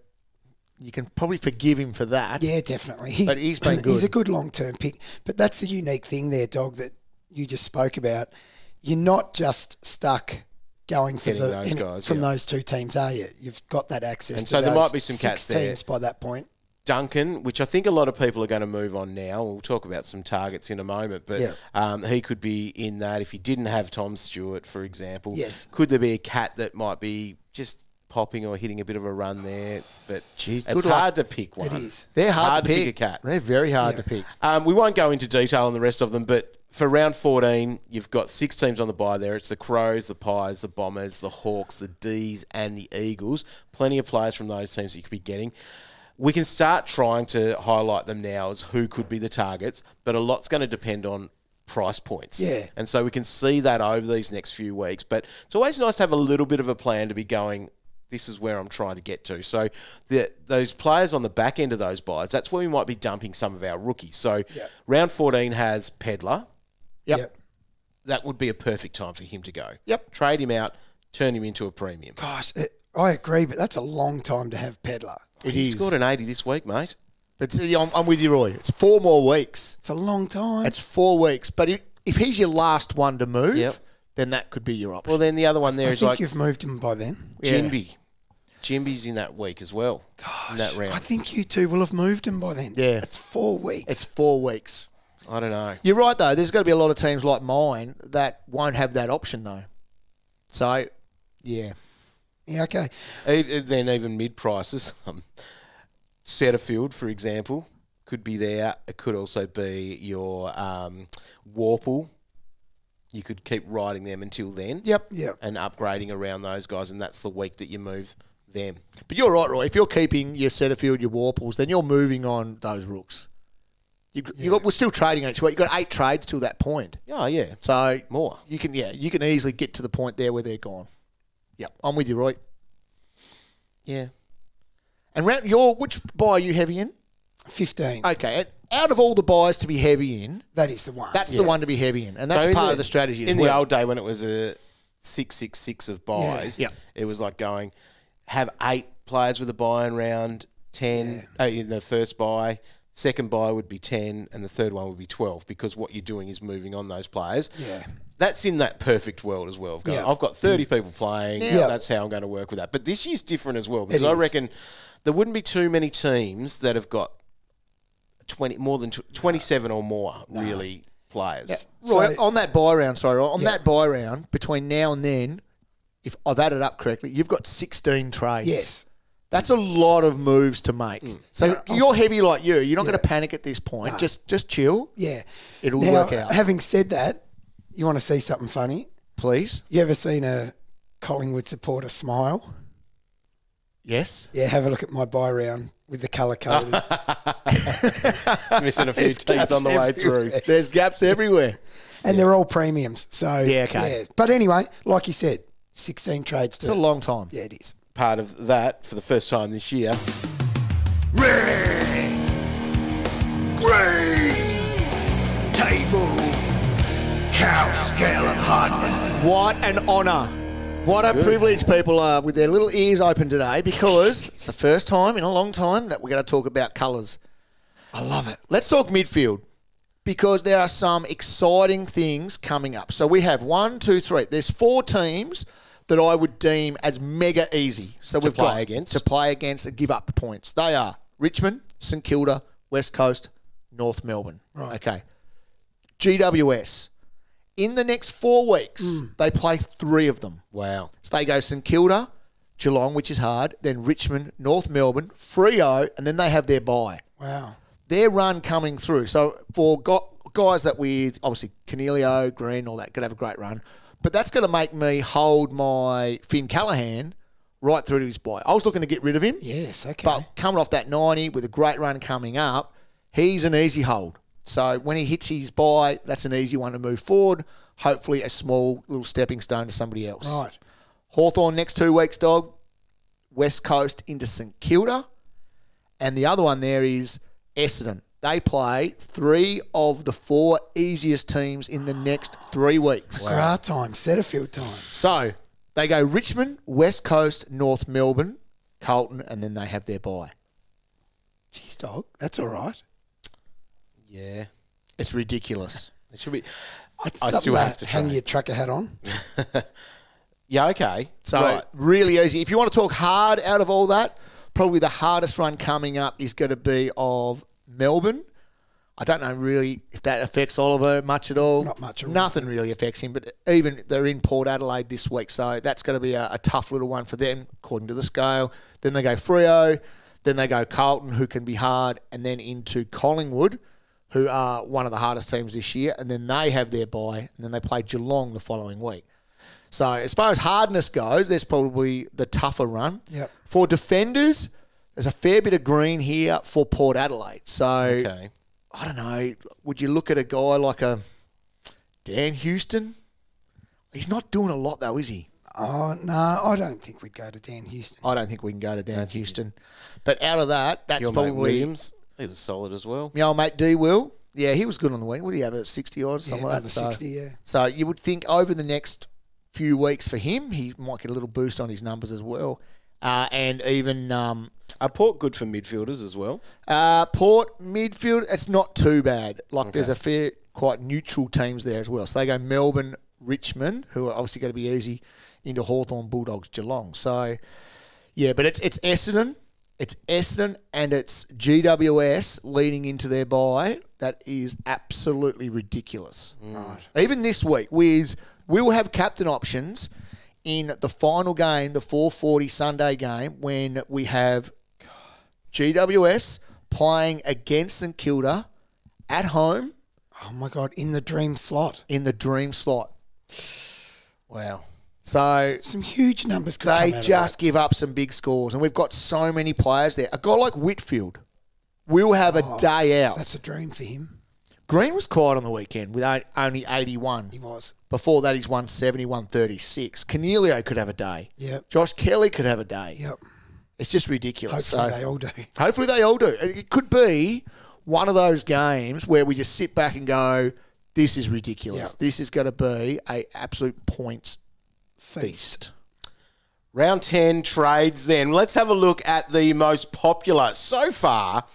you can probably forgive him for that. Yeah, definitely. But he's been good. He's a good long-term pick. But that's the unique thing there, Dog, that you just spoke about. You're not just stuck going for Getting those guys, from yeah. those two teams, are you? You've got that access And to so there those might be some 6 cats there. teams by that point. Duncan, which I think a lot of people are going to move on now. We'll talk about some targets in a moment, but he could be in that if you didn't have Tom Stewart, for example. Yes. Could there be a cat that might be just popping or hitting a bit of a run there? But Jeez, it's good hard to pick one. It is. They're hard to pick a pick. cat. They're very hard to pick. We won't go into detail on the rest of them, but for round 14, you've got 6 teams on the bye there. It's the Crows, the Pies, the Bombers, the Hawks, the D's, and the Eagles. Plenty of players from those teams that you could be getting. We can start trying to highlight them now as who could be the targets, but a lot's going to depend on price points. Yeah. And so we can see that over these next few weeks. But it's always nice to have a little bit of a plan to be going, This is where I'm trying to get to. So those players on the back end of those buys, that's where we might be dumping some of our rookies. So round 14 has Pedlar. Yep. That would be a perfect time for him to go. Yep. Trade him out, turn him into a premium. Gosh, I agree, but that's a long time to have Pedlar. He scored an 80 this week, mate. But I'm with you, Roy. It's 4 more weeks. It's a long time. It's 4 weeks. But if he's your last one to move, then that could be your option. Well, then the other one there I is think like you've moved him by then. Ginbey. Ginbey's in that week as well. Gosh, in that round. I think you two will have moved him by then. Yeah. It's 4 weeks. It's 4 weeks. I don't know. You're right, though. There's got to be a lot of teams like mine that won't have that option, though. So, yeah. Yeah, okay. Then even mid-prices. Setterfield, for example, could be there. It could also be your Warple. You could keep riding them until then. Yep. And upgrading around those guys, and that's the week that you move them. But you're right, Roy. If you're keeping your Setterfield, your Warples, then you're moving on those rooks. We're still trading each week. You've got 8 trades till that point. Oh, yeah. So more. You can easily get to the point there where they're gone. Yep. I'm with you, Roy. Yeah. And which buy are you heavy in? 15. Okay. And out of all the buys to be heavy in, that is the one. That's the one to be heavy in. And that's part of the strategy as well. In the old day when it was a 6-6-6 of buys, it was like going, have 8 players with a buy in round 10 in the first buy. Second buy would be 10 and the third one would be 12 because what you're doing is moving on those players. Yeah. That's in that perfect world as well. I've got 30 people playing. Yeah. That's how I'm going to work with that. But this year's different as well because I reckon there wouldn't be too many teams that have got 27 or more really players. Yeah. Roy, on that buy round, that buy round, between now and then, if I've added up correctly, you've got 16 trades. Yes. That's a lot of moves to make. So you're heavy like you. You're not going to panic at this point. No. Just chill. Yeah. It'll work out. Having said that, you want to see something funny? Please. You ever seen a Collingwood supporter smile? Yes. Yeah, have a look at my buy round with the colour coded. It's missing a few teeth on the way through. There's gaps everywhere. And they're all premiums. So yeah, okay. Yeah. But anyway, like you said, 16 trades. It's a long time. Yeah, it is. Part of that for the first time this year. Ring! Green! Table! Cow Scale of Hardness! What an honour. What a privilege people are with their little ears open today because it's the first time in a long time that we're going to talk about colours. I love it. Let's talk midfield because there are some exciting things coming up. So we have 1, 2, 3. There's 4 teams that I would deem as mega easy. So we've got to play against and give up the points. They are Richmond, St Kilda, West Coast, North Melbourne. Right. Okay. GWS. In the next 4 weeks, they play 3 of them. Wow. So they go St Kilda, Geelong, which is hard, then Richmond, North Melbourne, Freo, and then they have their bye. Wow. Their run coming through. So for guys that with, obviously, Cornelio, Green, all that, could have a great run. But that's going to make me hold my Finn Callaghan right through to his bye. I was looking to get rid of him. Yes, okay. But coming off that 90 with a great run coming up, he's an easy hold. So when he hits his bye, that's an easy one to move forward. Hopefully a small little stepping stone to somebody else. Right. Hawthorn next 2 weeks, dog. West Coast into St Kilda. And the other one there is Essendon. They play 3 of the 4 easiest teams in the next 3 weeks. Wow. Time, Setterfield time. So they go Richmond, West Coast, North Melbourne, Carlton, and then they have their bye. Jeez, dog, that's all right. Yeah. It's ridiculous. It should be. I still have to hang your trucker hat on. Yeah, okay. So really easy. If you want to talk hard out of all that, probably the hardest run coming up is going to be of Melbourne. I don't know really if that affects Oliver much at all. Not much at all. Nothing really affects him, but even they're in Port Adelaide this week, so that's going to be a tough little one for them, according to the scale. Then they go Freo, then they go Carlton, who can be hard, and then into Collingwood, who are one of the hardest teams this year, and then they have their bye, and then they play Geelong the following week. So as far as hardness goes, there's probably the tougher run. Yep. For defenders, there's a fair bit of green here for Port Adelaide. So, I don't know, would you look at a guy like a Dan Houston? He's not doing a lot though, is he? Oh, no, I don't think we'd go to Dan Houston. I don't think we can go to Dan Houston. But out of that, that's Your probably... mate Williams, he was solid as well. My old mate D. Will. Yeah, he was good on the week. Would he have a 60 odds, something like that? 60, yeah. So you would think over the next few weeks for him, he might get a little boost on his numbers as well. And even... Port good for midfielders as well. Port midfield, it's not too bad. There's a fair, quite neutral teams there as well. So they go Melbourne, Richmond, who are obviously going to be easy, into Hawthorn, Bulldogs, Geelong. So, yeah, but it's Essendon. It's Essendon and it's GWS leading into their bye. That is absolutely ridiculous. Right. Even this week, we will have captain options in the final game, the 4:40 Sunday game, when we have GWS playing against St Kilda at home. Oh, my God, in the dream slot. In the dream slot. Wow. So some huge numbers could they come out just of give up some big scores, and we've got so many players there. A guy like Whitfield will have a day out. That's a dream for him. Green was quiet on the weekend with only 81. He was. Before that, he's 170, 136. Cornelio could have a day. Yep. Josh Kelly could have a day. Yep. It's just ridiculous. Hopefully they all do. Hopefully they all do. It could be one of those games where we just sit back and go, this is ridiculous. Yep. This is going to be an absolute points feast. Round 10 trades then. Let's have a look at the most popular so far.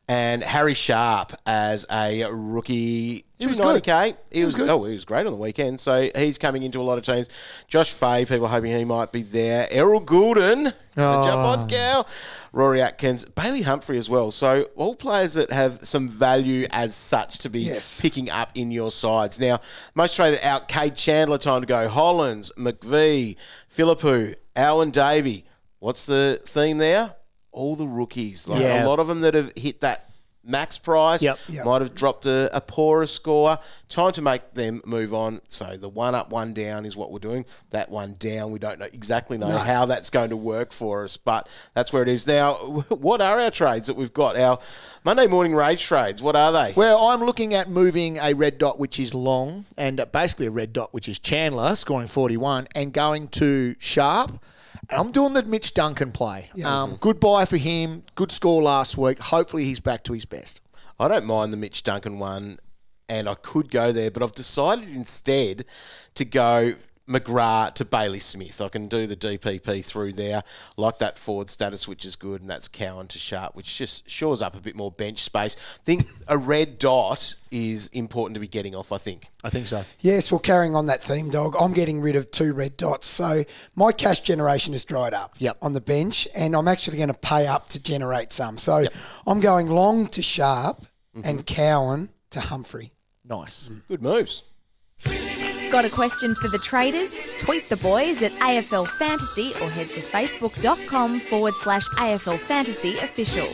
And Harry Sharp as a rookie. He was good. He was good. Oh, he was great on the weekend. So he's coming into a lot of teams. Josh Fay, people hoping he might be there. Errol Gulden, jump on, Gal. Rory Atkins, Bailey Humphrey as well. So all players that have some value as such to be picking up in your sides. Now, most traded out, Kade Chander, time to go. Hollands, McVee, Philippou, Owen Davey. What's the theme there? All the rookies. A lot of them that have hit that max price might have dropped a poorer score. Time to make them move on. So the one up, one down is what we're doing. That one down, we don't exactly know how that's going to work for us, but that's where it is. Now, what are our trades that we've got? Our Monday morning rage trades, what are they? Well, I'm looking at moving a red dot, which is Long, and basically a red dot, which is Chandler, scoring 41, and going to Sharp. I'm doing the Mitch Duncan play. Good buy for him. Good score last week. Hopefully he's back to his best. I don't mind the Mitch Duncan one, and I could go there, but I've decided instead to go McGrath to Bailey Smith. I can do the DPP through there. I like that forward status, which is good, and that's Cowan to Sharp, which just shores up a bit more bench space. I think a red dot is important to be getting off, I think. I think so. Yes, well, carrying on that theme, Dog, I'm getting rid of 2 red dots. So my cash generation has dried up on the bench, and I'm actually going to pay up to generate some. So I'm going Long to Sharp and Cowan to Humphrey. Nice. Good moves. Got a question for the traders? Tweet the boys at AFL Fantasy or head to facebook.com/AFL Fantasy official.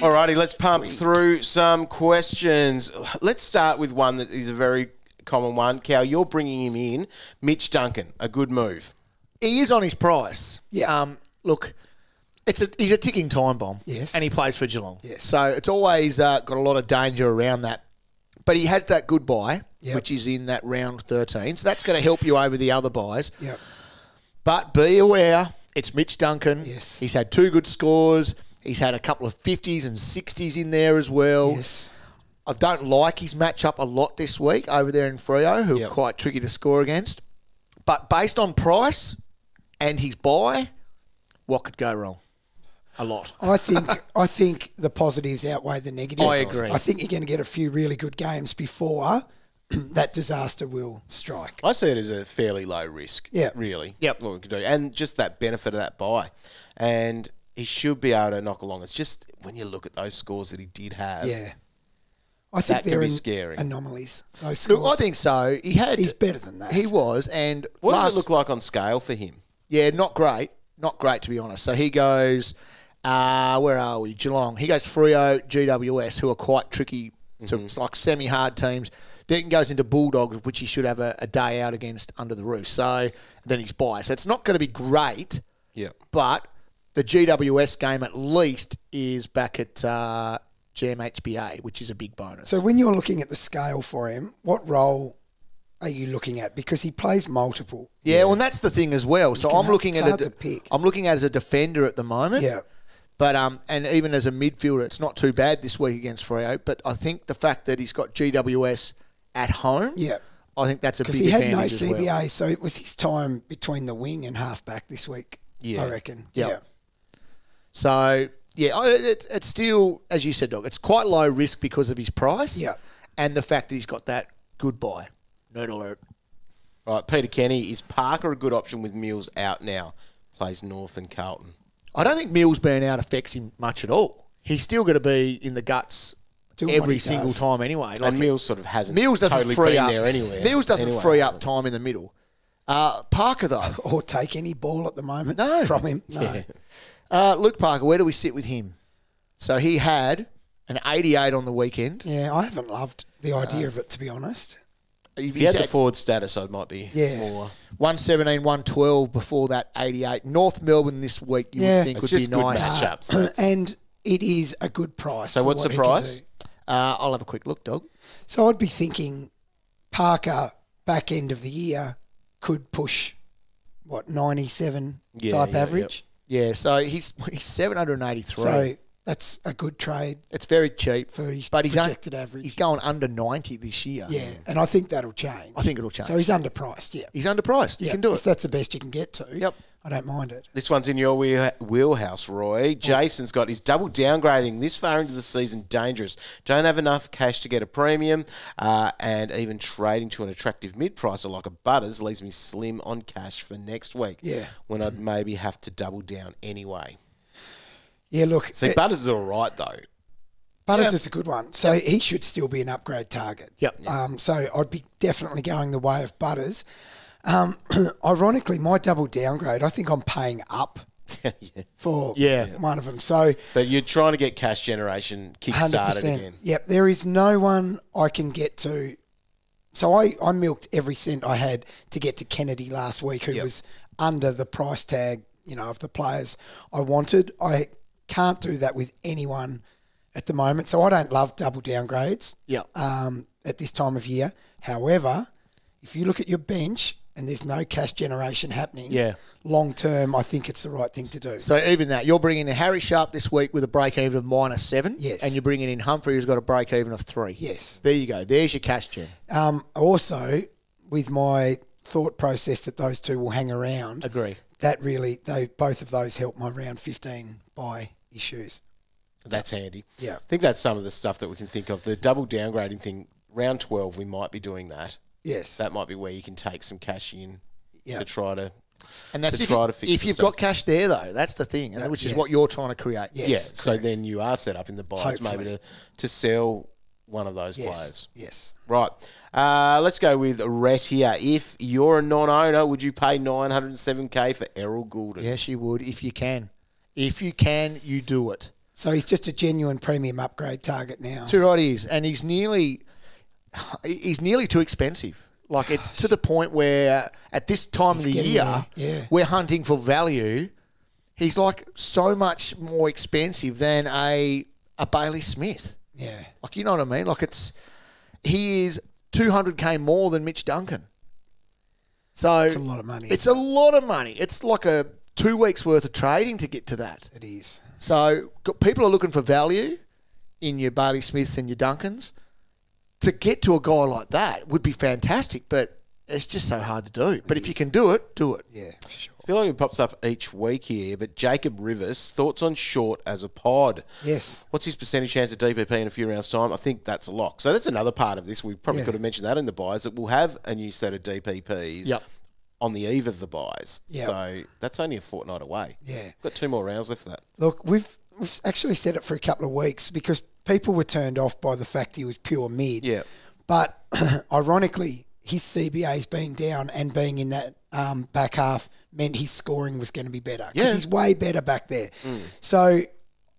Alrighty, let's pump through some questions. Let's start with one that is a very common one. Cal, you're bringing him in. Mitch Duncan, a good move. He is on his price. Yeah. Look, he's a ticking time bomb. Yes. And he plays for Geelong. Yes. So it's always got a lot of danger around that. But he has that good buy, which is in that round 13. So that's going to help you over the other buys. Yep. But be aware, it's Mitch Duncan. Yes. He's had 2 good scores. He's had a couple of 50s and 60s in there as well. Yes. I don't like his matchup a lot this week over there in Freo, who are quite tricky to score against. But based on price and his buy, what could go wrong? A lot. I think the positives outweigh the negatives. I agree. I think you're going to get a few really good games before that disaster will strike. I see it as a fairly low risk. Yeah. Really. Yep. What we could do. And just that benefit of that buy. And he should be able to knock along. It's just when you look at those scores that he did have. Yeah. I think that they're can be scary. Anomalies. Those scores. Look, I think so. He's better than that. He was. And what does it look like on scale for him? Yeah, not great. Not great, to be honest. So he goes... where are we? Geelong. He goes Freo, GWS, who are quite tricky to like semi-hard teams. Then he goes into Bulldogs, which he should have a day out against under the roof. So then he's biased. So it's not going to be great. Yeah. But the GWS game at least is back at GMHBA, which is a big bonus. So when you're looking at the scale for him, what role are you looking at? Because he plays multiple. Yeah, well, and that's the thing as well. So I'm looking at I'm looking at as a defender at the moment. Yeah. But and even as a midfielder, it's not too bad this week against Freo. But I think the fact that he's got GWS at home, I think that's a big advantage because he had no CBA, as so it was his time between the wing and halfback this week. I reckon. Yeah. So it's still, as you said, Doc, it's quite low risk because of his price. Yeah. And the fact that he's got that good buy. Nerd alert. Right, Peter Kenny, is Parker a good option with Mills out now? Plays North and Carlton. I don't think Mills being out affects him much at all. He's still going to be in the guts every single time anyway. And Mills sort of hasn't doesn't totally free been up there anywhere. Mills doesn't free up time in the middle. Parker, though. Or take any ball at the moment from him. No. Yeah. Luke Parker, where do we sit with him? So he had an 88 on the weekend. Yeah, I haven't loved the idea of it, to be honest. If he had the forward status, I might be more. 117, 112 before that 88. North Melbourne this week, you would think would be nice. Matchups. And it is a good price. So what's the price? I'll have a quick look, Dog. So I'd be thinking Parker, back end of the year, could push, 97 type average? Yeah, so he's 783. So that's a good trade. It's very cheap. For his but projected average. He's going under 90 this year. Yeah, and I think that'll change. I think it'll change. So he's underpriced, yeah. He's underpriced. You can do it. If that's the best you can get to, yep. I don't mind it. This one's in your wheelhouse, Roy. Jason's got his double downgrading this far into the season dangerous. Don't have enough cash to get a premium, and even trading to an attractive mid-pricer like a Butters leaves me slim on cash for next week. Yeah. When I'd maybe have to double down anyway. Yeah, look. See, Butters is all right, though. Butters is a good one. So he should still be an upgrade target. Yep. So I'd be definitely going the way of Butters. Ironically, my double downgrade, I think I'm paying up for one of them. So, but you're trying to get cash generation kick-started again. Yep, there is no one I can get to. So I milked every cent I had to get to Kennedy last week, who was under the price tag, of the players I wanted. I can't do that with anyone at the moment. So I don't love double downgrades at this time of year. However, if you look at your bench and there's no cash generation happening, long term, I think it's the right thing to do. So even that, you're bringing in Harry Sharp this week with a break even of -7. Yes. And you're bringing in Humphrey, who's got a break even of 3. Yes. There you go. There's your cash gen. Also, with my thought process that those two will hang around. Agree. That really, both of those help my round 15 buy issues. That's handy. Yeah. I think that's some of the stuff that we can think of. The double downgrading thing, round 12, we might be doing that. Yes. That might be where you can take some cash in to try to and that's to fix if you've got cash there, though. That's the thing, which is what you're trying to create. Yes, yeah. So then you are set up in the buys maybe to sell one of those players. Yes. Right. Let's go with Rhett here. If you're a non-owner, would you pay $907K for Errol Gulden? Yes, you would, if you can. If you can, you do it. So he's just a genuine premium upgrade target now. Too right he is. And he's nearly too expensive. Like, it's to the point where at this time of the year, we're hunting for value. He's like so much more expensive than a Bailey Smith. Yeah. Like, you know what I mean? Like, he is $200K more than Mitch Duncan. So it's a lot of money. It's a lot of money. It's like a 2 weeks worth of trading to get to that. It is. So people are looking for value in your Bailey Smiths and your Duncans. To get to a guy like that would be fantastic, but it's just so hard to do. But if you can do it, do it. Yeah, for sure. I feel like it pops up each week here, but Jacob Rivers, thoughts on Short as a pod? Yes. What's his percentage chance of DPP in a few rounds' time? I think that's a lock. So that's another part of this. We probably could have mentioned that in the buys, that we'll have a new set of DPPs on the eve of the buys. Yep. So that's only a fortnight away. Yeah. Got 2 more rounds left for that. Look, we've actually said it for a couple of weeks because people were turned off by the fact he was pure mid. Yeah. But ironically, his CBAs being down and being in that back half meant his scoring was going to be better because he's way better back there. So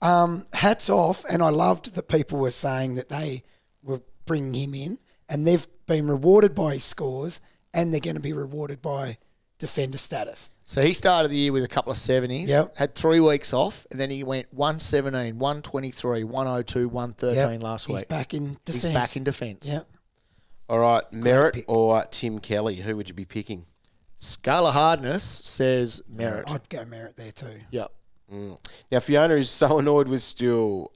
hats off, and I loved that people were saying that they were bringing him in, and they've been rewarded by his scores, and they're going to be rewarded by defender status. So he started the year with a couple of 70s, had 3 weeks off, and then he went 117, 123, 102, 113 last week. He's back in defence. He's back in defence. Yep. All right, Merritt or Tim Kelly? Who would you be picking? Scale of Hardness says Merritt. I'd go Merritt there too. Yep. Now, Fiona is so annoyed with Still.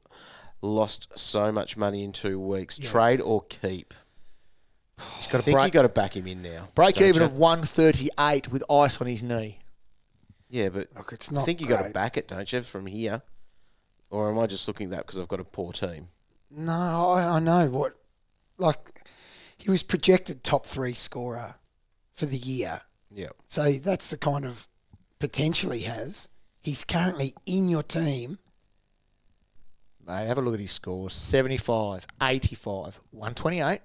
Lost so much money in 2 weeks. Yeah. Trade or keep? He's got I think you got to back him in now. break don't even you? of 138 with ice on his knee. Yeah, but Look, it's I not think you got to great. back it, don't you, from here? Or am I just looking at that because I've got a poor team? No, I know what. Like, he was projected top 3 scorer for the year. Yeah. So that's the kind of potential he has. He's currently in your team. Mate, have a look at his scores. 75, 85, 128,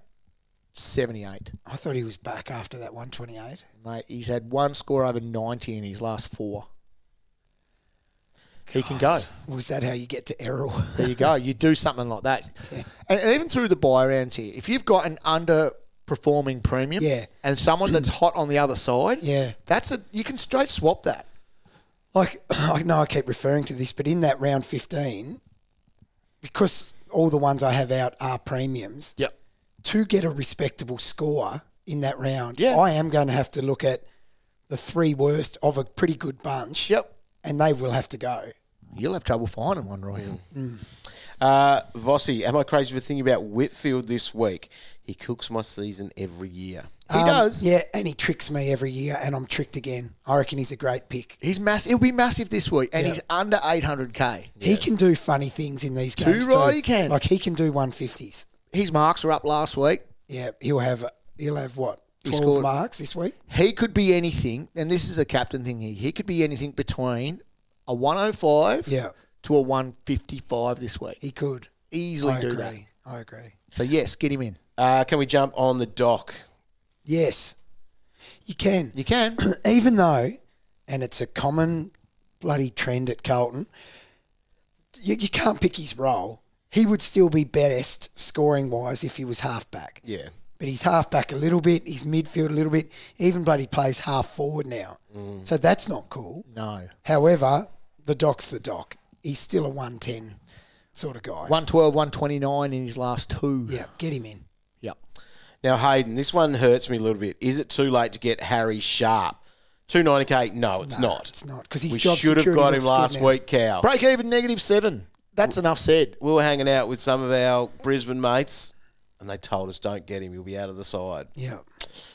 78. I thought he was back after that 128. Mate, he's had 1 score over 90 in his last 4. He can go. Was that how you get to Errol? There you go. You do something like that. Yeah. And even through the buy rounds here, if you've got an underperforming premium and someone that's hot on the other side, you can straight swap that. Like, I know I keep referring to this, but in that round 15, because all the ones I have out are premiums, to get a respectable score in that round, I am going to have to look at the 3 worst of a pretty good bunch. And they will have to go. You'll have trouble finding one, Roy. Vossi, am I crazy for thinking about Whitfield this week? He cooks my season every year. He does. Yeah, and he tricks me every year, and I'm tricked again. I reckon he's a great pick. He's massive. He'll be massive this week, and he's under 800k. He can do funny things in these games Too right, too. he can. Like, he can do 150s. His marks are up last week. Yeah, he'll have what? He 12 scored- marks this week? He could be anything, and this is a captain thing here. He could be anything between a 105 to a 155 this week. He could. Easily I do agree. that. I agree. So, yes, get him in. Can we jump on the dock? Yes, you can. You can. Even though, and it's a common bloody trend at Carlton, you can't pick his role. He would still be best scoring-wise if he was halfback. Yeah. But he's halfback a little bit, he's midfield a little bit, even bloody plays half forward now. So that's not cool. No. However, the Doc's the Doc. He's still a 110 sort of guy. 112, 129 in his last 2. Yeah, get him in. Yep. Now, Hayden, this one hurts me a little bit. Is it too late to get Harry Sharp? 290k? No, it's not. It's not. Because his We job should have security got him looks good last now. week, Cow. Break even -7. That's enough said. We were hanging out with some of our Brisbane mates, and they told us, don't get him, he'll be out of the side. Yeah.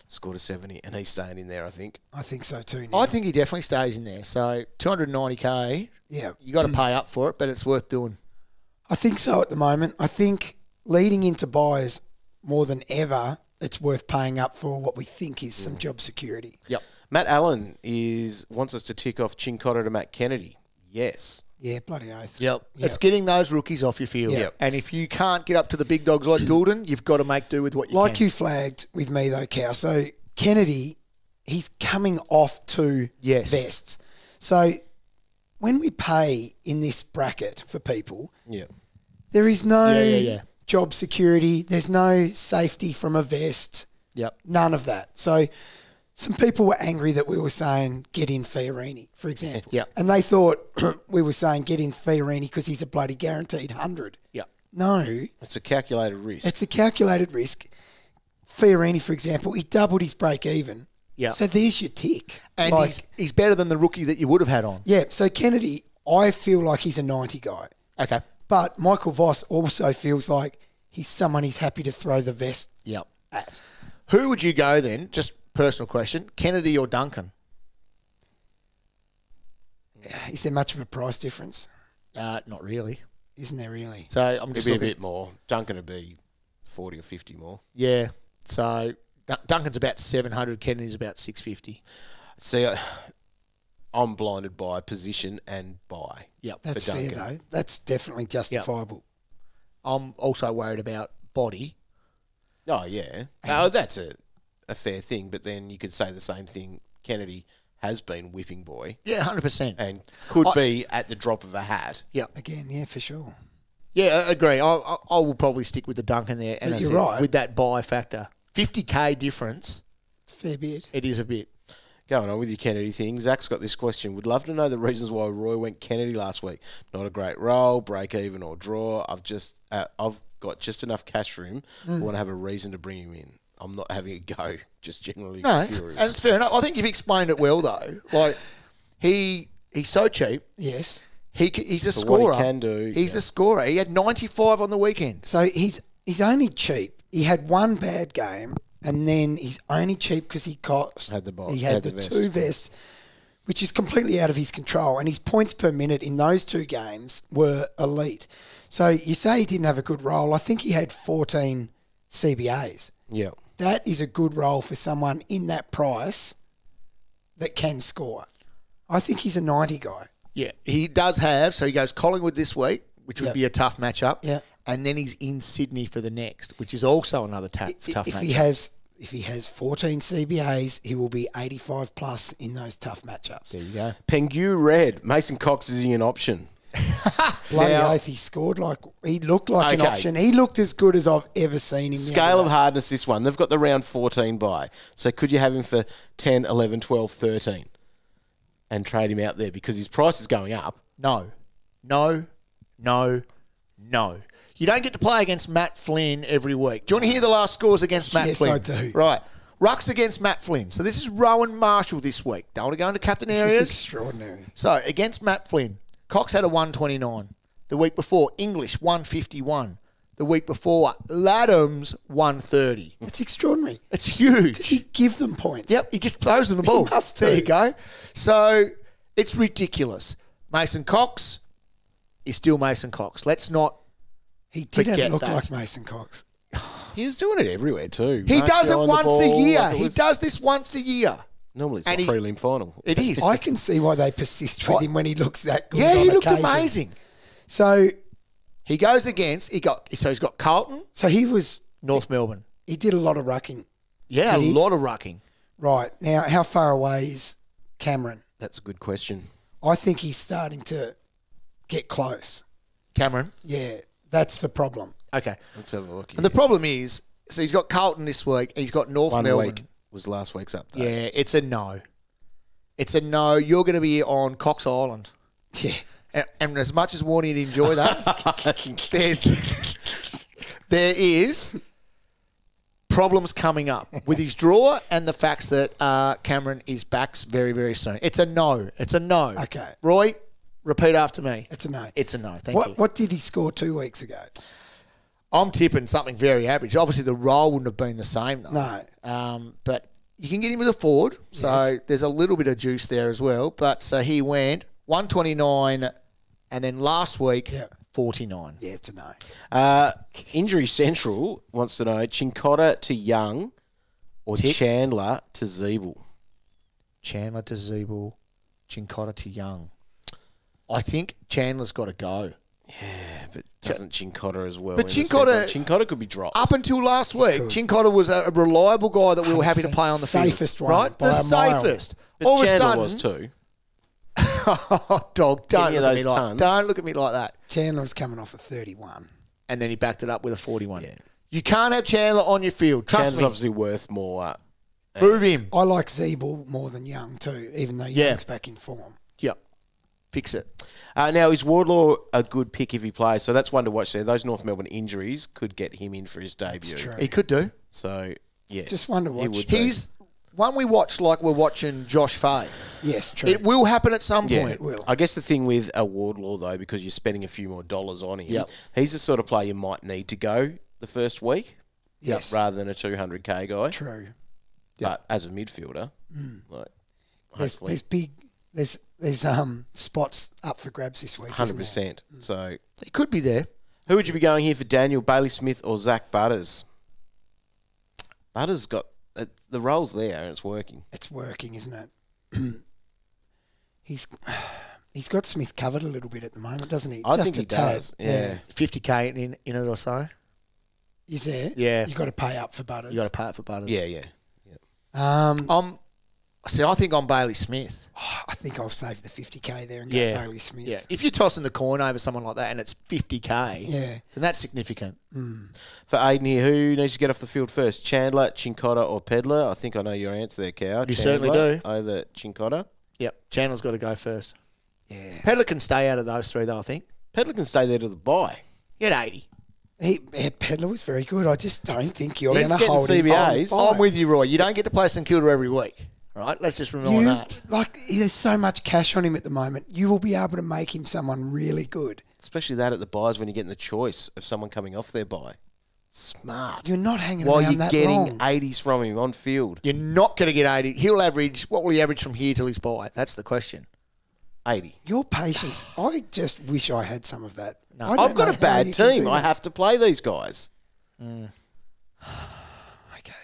Scored a 70, and he's staying in there, I think. I think so too now. I think he definitely stays in there. So 290k, Yeah. you got to pay up for it, but it's worth doing. I think so at the moment. I think leading into buys more than ever, it's worth paying up for what we think is some job security. Yep. Matt Allen wants us to tick off Chincotta to Matt Kennedy. Yes. Yeah, bloody oath. Yep. It's getting those rookies off your field. Yep. And if you can't get up to the big dogs like Gulden, you've got to make do with what you Like can. you flagged with me though, Cow. So Kennedy, he's coming off 2 vests. So when we pay in this bracket for people, there is no job security. There's no safety from a vest. Yep. None of that. So some people were angry that we were saying get in Fiorini, for example. Yep. And they thought we were saying get in Fiorini because he's a bloody guaranteed 100. Yep. No. It's a calculated risk. It's a calculated risk. Fiorini, for example, he doubled his break even. Yeah. So there's your tick. And he's better than the rookie that you would have had on. Yeah, so Kennedy, I feel like he's a 90 guy. Okay. But Michael Voss also feels like he's someone he's happy to throw the vest at. Who would you go then? Just personal question. Kennedy or Duncan? Is there much of a price difference? Not really. Isn't there really? So I'm just It'd be looking. a bit more. Duncan would be 40 or 50 more. Yeah. So Duncan's about 700. Kennedy's about 650. See, I'm blinded by position and by. Yep. That's for fair, Duncan. though. That's definitely justifiable. I'm also worried about body. Oh, yeah. Oh, that's a fair thing, but then you could say the same thing. Kennedy has been whipping boy. Yeah, 100%. And could be at the drop of a hat. Yeah. Again, yeah, for sure. Yeah, I agree. I will probably stick with the Duncan there. And But I you're said, right. with that buy factor. 50k difference. It's a fair bit. It is a bit. Going on with your Kennedy thing, Zach's got this question. Would love to know the reasons why Roy went Kennedy last week. Not a great roll, break even or draw. I've got just enough cash for him. I want to have a reason to bring him in. I'm not having a go. Just generally No, curious. and it's fair enough. I think you've explained it well, though. Like, he's so cheap. Yes. He's a For scorer. what he can do, He's yeah. a scorer. He had 95 on the weekend. So he's only cheap. He had one bad game, and then he's only cheap because he Had the box. He had the vest. 2 vests, which is completely out of his control. And his points per minute in those 2 games were elite. So you say he didn't have a good role. I think he had 14 CBAs. Yeah. That is a good role for someone in that price that can score. I think he's a 90 guy. Yeah, he does have. So he goes Collingwood this week, which would Yep. be a tough matchup. Yeah. And then he's in Sydney for the next, which is also another tough If matchup. he has 14 CBAs, he will be 85 plus in those tough matchups. There you go. Pengu Red. Mason Cox is he an option? Bloody Now- oath, he looked like an Okay. option. He looked as good as I've ever seen him. the Scale other of day. hardness, this one. They've got the round 14 bye. So could you have him for 10, 11, 12, 13 and trade him out there because his price is going up? No. You don't get to play against Matt Flynn every week. Do you want to hear the last scores against Matt Yes, Flynn? I do. Right. Rucks against Matt Flynn. So this is Rowan Marshall this week. Don't want to go into captain This is areas. extraordinary. So against Matt Flynn, Cox had a 129. The week before, English 151. The week before, Laddams 130. It's extraordinary. It's huge. Does he give them points? Yep, he just throws them the ball. must There do. you go. So it's ridiculous. Mason Cox is still Mason Cox. Let's not. He didn't Forget look that. like Mason Cox. He was doing it everywhere too. He Marks does it going the once a ball year. like it He was- does this once a year. Normally it's and a he's- prelim final. It is. I can see why they persist with him when he looks that good. Yeah, he on looked occasion. amazing. So He goes against. He's got Carlton, he was. North Melbourne. He did a lot of rucking. Yeah, Did a he? lot of rucking. Right now, how far away is Cameron? That's a good question. I think he's starting to get close. Cameron. Yeah, that's the problem. Okay. Let's have a look. And the problem is, so he's got Carlton this week. He's got North One Melbourne. week was last week's update. Yeah, it's a no. It's a no. You're going to be on Cox Island. Yeah. And as much as Warnie would enjoy that, there is problems coming up with his draw and the facts that Cameron is back very, very soon. It's a no. It's a no. Okay. Roy, repeat after me. It's a no. It's a no. Thank you. What did he score 2 weeks ago? I'm tipping something very average. Obviously, the role wouldn't have been the same, though. No. But you can get him as a forward, so Yes. there's a little bit of juice there as well. But so he went 129, and then last week, 49. Yeah, it's a no. Injury Central wants to know Chincotta to Young or Tick. Chandler to Zeeble. Chandler to Zeeble, Chincotta to Young. I think Chandler's got to go. But doesn't Chincotta as well? But in the Chincotta- centre? Chincotta could be dropped. Up until last week, Chincotta was a reliable guy that we were happy to 100% play on the field. safest one Right? by The a mile. safest. But All of a Chandler sudden, was too. dog, don't Any of look at me those like tons? don't look at me like that. Chandler was coming off a 31. And then he backed it up with a 41. Yeah. You can't have Chandler on your field. Trust Chandler's me. obviously worth more. Move him. I like Zeeble more than Young too, even though Yeah. Young's back in form. Yep. Fix it. Now, is Wardlaw a good pick if he plays? So that's one to watch there. Those North Melbourne injuries could get him in for his debut. true. He could do. So, yes. Just one to he watch. would be. He's one we watch like we're watching Josh Fay. Yes, true. It will happen at some Yeah, point. It will. I guess the thing with a Wardlaw, though, because you're spending a few more dollars on him, Yep. he's the sort of player you might need to go the first week Yes. rather than a 200k guy. True. But as a midfielder, like, hopefully, There's big. There's spots up for grabs this week. 100%. So, He could be there. who would you be going here for Daniel, Bailey Smith or Zach Butters? Butters got the role's there and it's working. It's working, isn't it? he's got Smith covered a little bit at the moment, doesn't he? I Just think a he tad. does. Yeah. 50k in it or so. Is there? Yeah. You got to pay up for Butters. You got to pay it for Butters. Yeah. I think I'm Bailey Smith. I think I'll save the 50k there and go Yeah. Bailey Smith. Yeah. If you're tossing the coin over someone like that and it's 50k, Yeah. then that's significant. For Aiden here, who needs to get off the field first? Chandler, Chincotta or Pedlar? I think I know your answer there, Cow. You certainly do. Over Chincotta. Yep. Chandler's got to go first. Yeah. Pedlar can stay out of those three, though, I think. Pedlar can stay there to the bye. He had 80. Pedlar was very good. I just don't think you're going Let's to get the hold him. CBAs. I'm with you, Roy. You don't get to play St Kilda every week. Right? Let's just remember that. Like, there's so much cash on him at the moment. You will be able to make him someone really good. Especially that at the buys when you're getting the choice of someone coming off their buy. Smart. You're not hanging While around you're that getting long. 80s from him on field. You're not going to get 80. He'll average, what will he average from here till his buy? That's the question. 80. Your patience. I just wish I had some of that. No. I don't I've got know a how bad you can team. do I that. have to play these guys.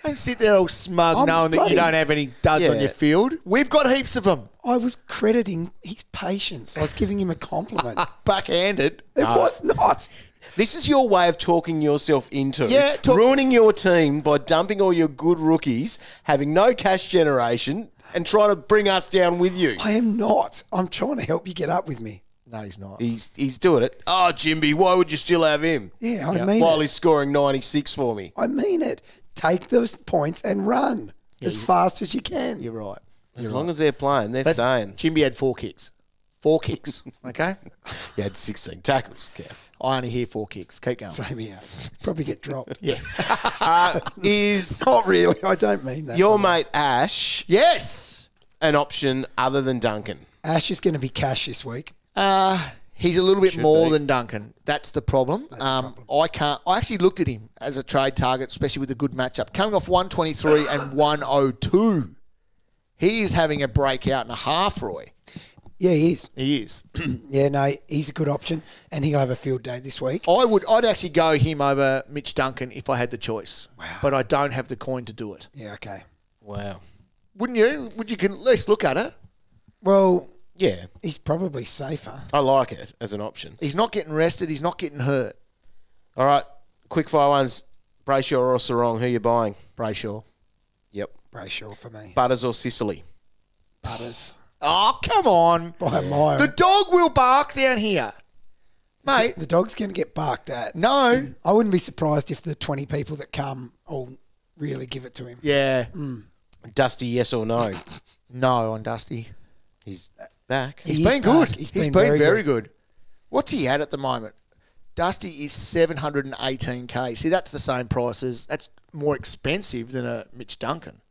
Don't sit there all smug I'm knowing that bloody- you don't have any duds on Yeah. your field. We've got heaps of them. I was crediting his patience. I was giving him a compliment. Backhanded. It was not. This is your way of talking yourself into Yeah, ruining your team by dumping all your good rookies, having no cash generation, and trying to bring us down with you. I am not. I'm trying to help you get up with me. No, he's not. He's doing it. Oh, Ginbey, why would you still have him? Yeah, I mean While it. he's scoring 96 for me. I mean it. Take those points and run as fast as you can. You're right. As long as they're playing, they're staying. Jimby had 4 kicks. 4 kicks, okay? He had 16 tackles, Kev. I only hear 4 kicks. Keep going. Same here. Probably get dropped. Yeah. Is Not really. I don't mean that. your mate Ash Yes. an option other than Duncan? Ash is going to be cash this week. He's a little bit more be. than Duncan. That's the problem. I actually looked at him as a trade target, especially with a good matchup. Coming off 123 and 102. He is having a breakout and a half, Roy. Yeah, he is. He is. Yeah, no, he's a good option, and he'll have a field day this week. I'd actually go him over Mitch Duncan if I had the choice. Wow. But I don't have the coin to do it. Yeah, okay. Wow. Wouldn't you? Would you can at least look at it? Well, Yeah, he's probably safer. I like it as an option. He's not getting rested. He's not getting hurt. All right, quick fire ones. Brayshaw or Sarong, who you buying? Brayshaw. Yep. Brayshaw for me. Butters or Sicily? Butters. Oh, come on. By a mile. The dog will bark down here. Mate, The dog's going to get barked at. no. I wouldn't be surprised if the 20 people that come all really give it to him. Yeah. Dusty, yes or no? No on Dusty. He's back. He's He been is good. back. He's been very good. What's he at the moment? Dusty is 718K. See, that's the same price as... That's more expensive than a Mitch Duncan.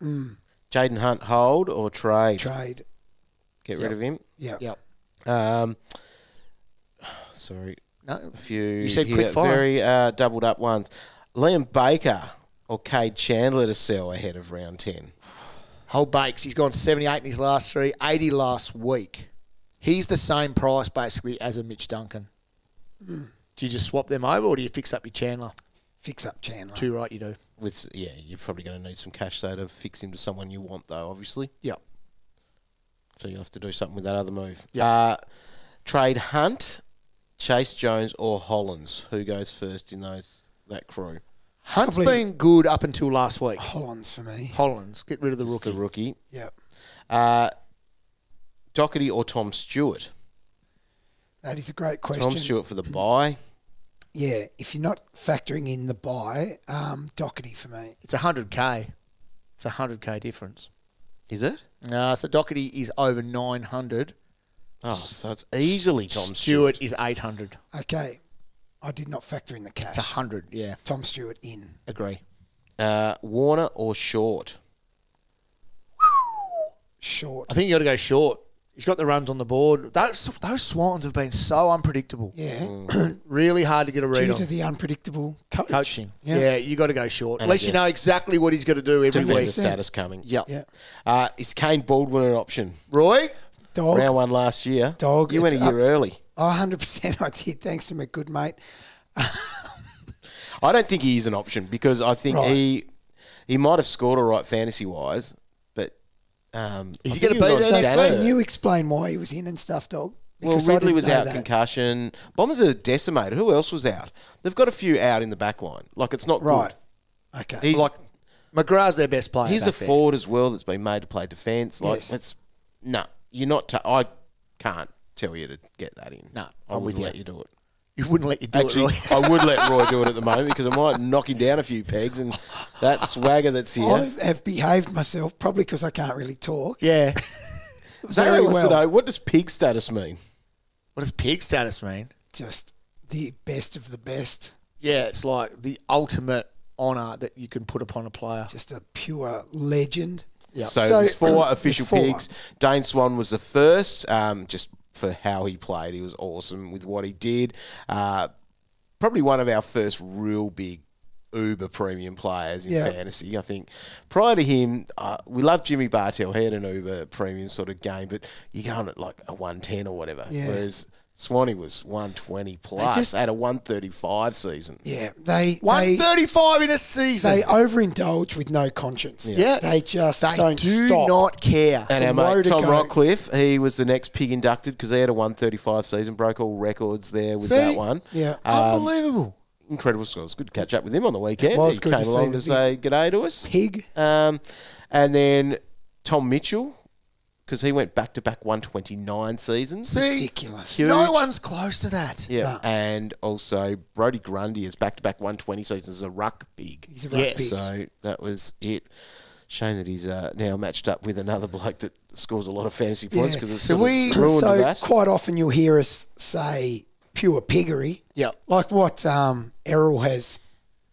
Jaden Hunt, hold or trade? Trade. Get rid of him. Yeah. Yep. Sorry. No. A few You said here, quick fire. very doubled up ones. Liam Baker or Kade Chander to sell ahead of round 10? Whole bakes. He's gone 78 in his last 3, 80 last week. He's the same price, basically, as a Mitch Duncan. Do you just swap them over or do you fix up your Chandler? Fix up Chandler. Too right, you do. You're probably going to need some cash though to fix him to someone you want though, obviously. Yep. So you'll have to do something with that other move. Yep. Trade Hunt, Chase Jones or Hollins. Who goes first in that crew? Hunt's Probably- been good up until last week. Hollands for me. Hollands. Get rid of the It's rookie. the rookie. Yep. Docherty or Tom Stewart? That is a great question. Tom Stewart for the buy. Yeah, if you're not factoring in the buy, Docherty for me. It's 100K. It's a 100K difference. Is it? No, so Docherty is over 900. Oh, so it's easily Tom Stewart Stewart. is 800. Okay. I did not factor in the cash. It's 100, yeah. Tom Stewart in. Agree. Warner or Short? Short. I think you got to go short. He's got the runs on the board. Those Swans have been so unpredictable. Yeah. Really hard to get a read Due on. to the unpredictable Coaching. Yeah. Yeah, you got to go short. And At least you know exactly what he's got to do every Defender week. status coming. Yeah. Yeah. Is Kane Baldwin an option? Roy? Dog. Round 1 last year. Dog, You went a it's year up. early. Oh, 100% I did, thanks to my good mate. I don't think he is an option because I think Right. he might have scored all right fantasy-wise, but... Is I he think gonna be was there on next Dano. week? Can you explain why he was in and stuff, Dog? Well, Because I Ridley didn't was know out, that. concussion. Bombers are decimated. Who else was out? They've got a few out in the back line. Like, it's not Right. good. Okay. He's, Like, McGrath's their best player. he's a back there. forward as well that's been made to play defence. Like, Yes. it's... No, you're not... I can't tell you to get that in. No, I I'm with wouldn't you. let you do it. You wouldn't let you do Actually, it, Roy. I would let Roy do it at the moment because I might knock him down a few pegs and that swagger that's here. I have behaved myself, probably because I can't really talk. Yeah. Zara very wants to well. know, what does pig status mean? What does pig status mean? Just the best of the best. Yeah, it's like the ultimate honour that you can put upon a player. Just a pure legend. Yeah. So there's 4 official there's 4. picks. Dane Swan was the first, just for how he played. He was awesome with what he did. Probably one of our first real big uber premium players in fantasy. I think prior to him, we loved Jimmy Bartell. He had an uber premium sort of game, but you're going at like a 110 or whatever. Yeah. Whereas Swanee was 120 plus, had a 135 season. Yeah, they 135 in a season. They overindulge with no conscience. Yeah. They just They don't do stop. not care. And our From row mate to Tom go. Rockcliffe, he was the next pig inducted because he had a 135 season, broke all records there with that one. Yeah. Unbelievable. Incredible scores. Good to catch up with him on the weekend. It was he good came to see along the to say g'day to us. Pig. And then Tom Mitchell, because he went back-to-back 129 seasons. See, Ridiculous. Huge. no one's close to that. Yeah, No. and also Brodie Grundy is back-to-back 120 seasons as a ruck pig. He's a ruck pig. So that was it. Shame that he's now matched up with another bloke that scores a lot of fantasy points because it's So ruined that. quite often you'll hear us say pure piggery. Yeah. Like what Errol has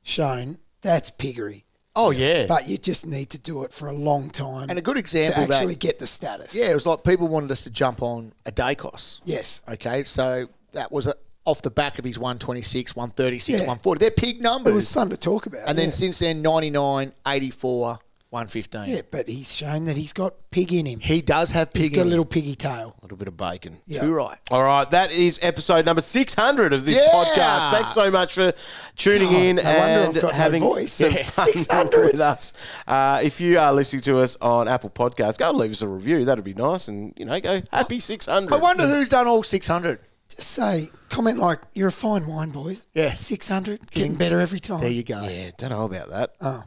shown, that's piggery. Oh, yeah. But you just need to do it for a long time. And a good example to actually that, get the status. yeah, it was like people wanted us to jump on a Dacos. Yes. Okay, so that was off the back of his 126, 136, Yeah. 140. They're pig numbers. It was fun to talk about. And then since then, 99, 84, 115. Yeah, but he's shown that he's got pig in him. He does have He's pig got in a him. little piggy tail. A little bit of bacon. Yeah. Too right. All right, that is episode number 600 of this Yeah. podcast. Thanks so much for tuning in no wonder and I've got no having voice. some Yeah, fun 600. with us. If you are listening to us on Apple Podcasts, go and leave us a review. That'd be nice. And, go happy 600. I wonder who's done all 600. Just say, comment like, you're a fine wine, boys. Yeah. 600, getting better every time. There you go. Yeah, don't know about that. Oh.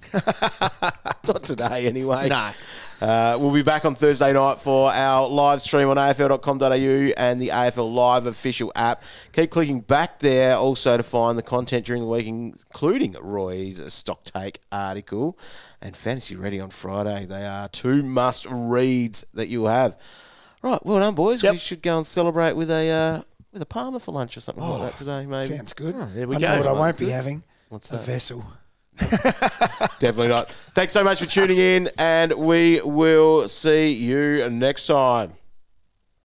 Not today, anyway. No. We'll be back on Thursday night for our live stream on afl.com.au and the AFL Live official app. Keep clicking back there also to find the content during the week, including Roy's stock take article and Fantasy Ready on Friday. They are 2 must-reads that you'll have. Right, well done, boys. Yep. We should go and celebrate with a Palmer for lunch or something like that today, maybe. Sounds good. there we I go. know what I won't be having. What's A that? vessel. Definitely not. Thanks so much for tuning in, and we will see you next time.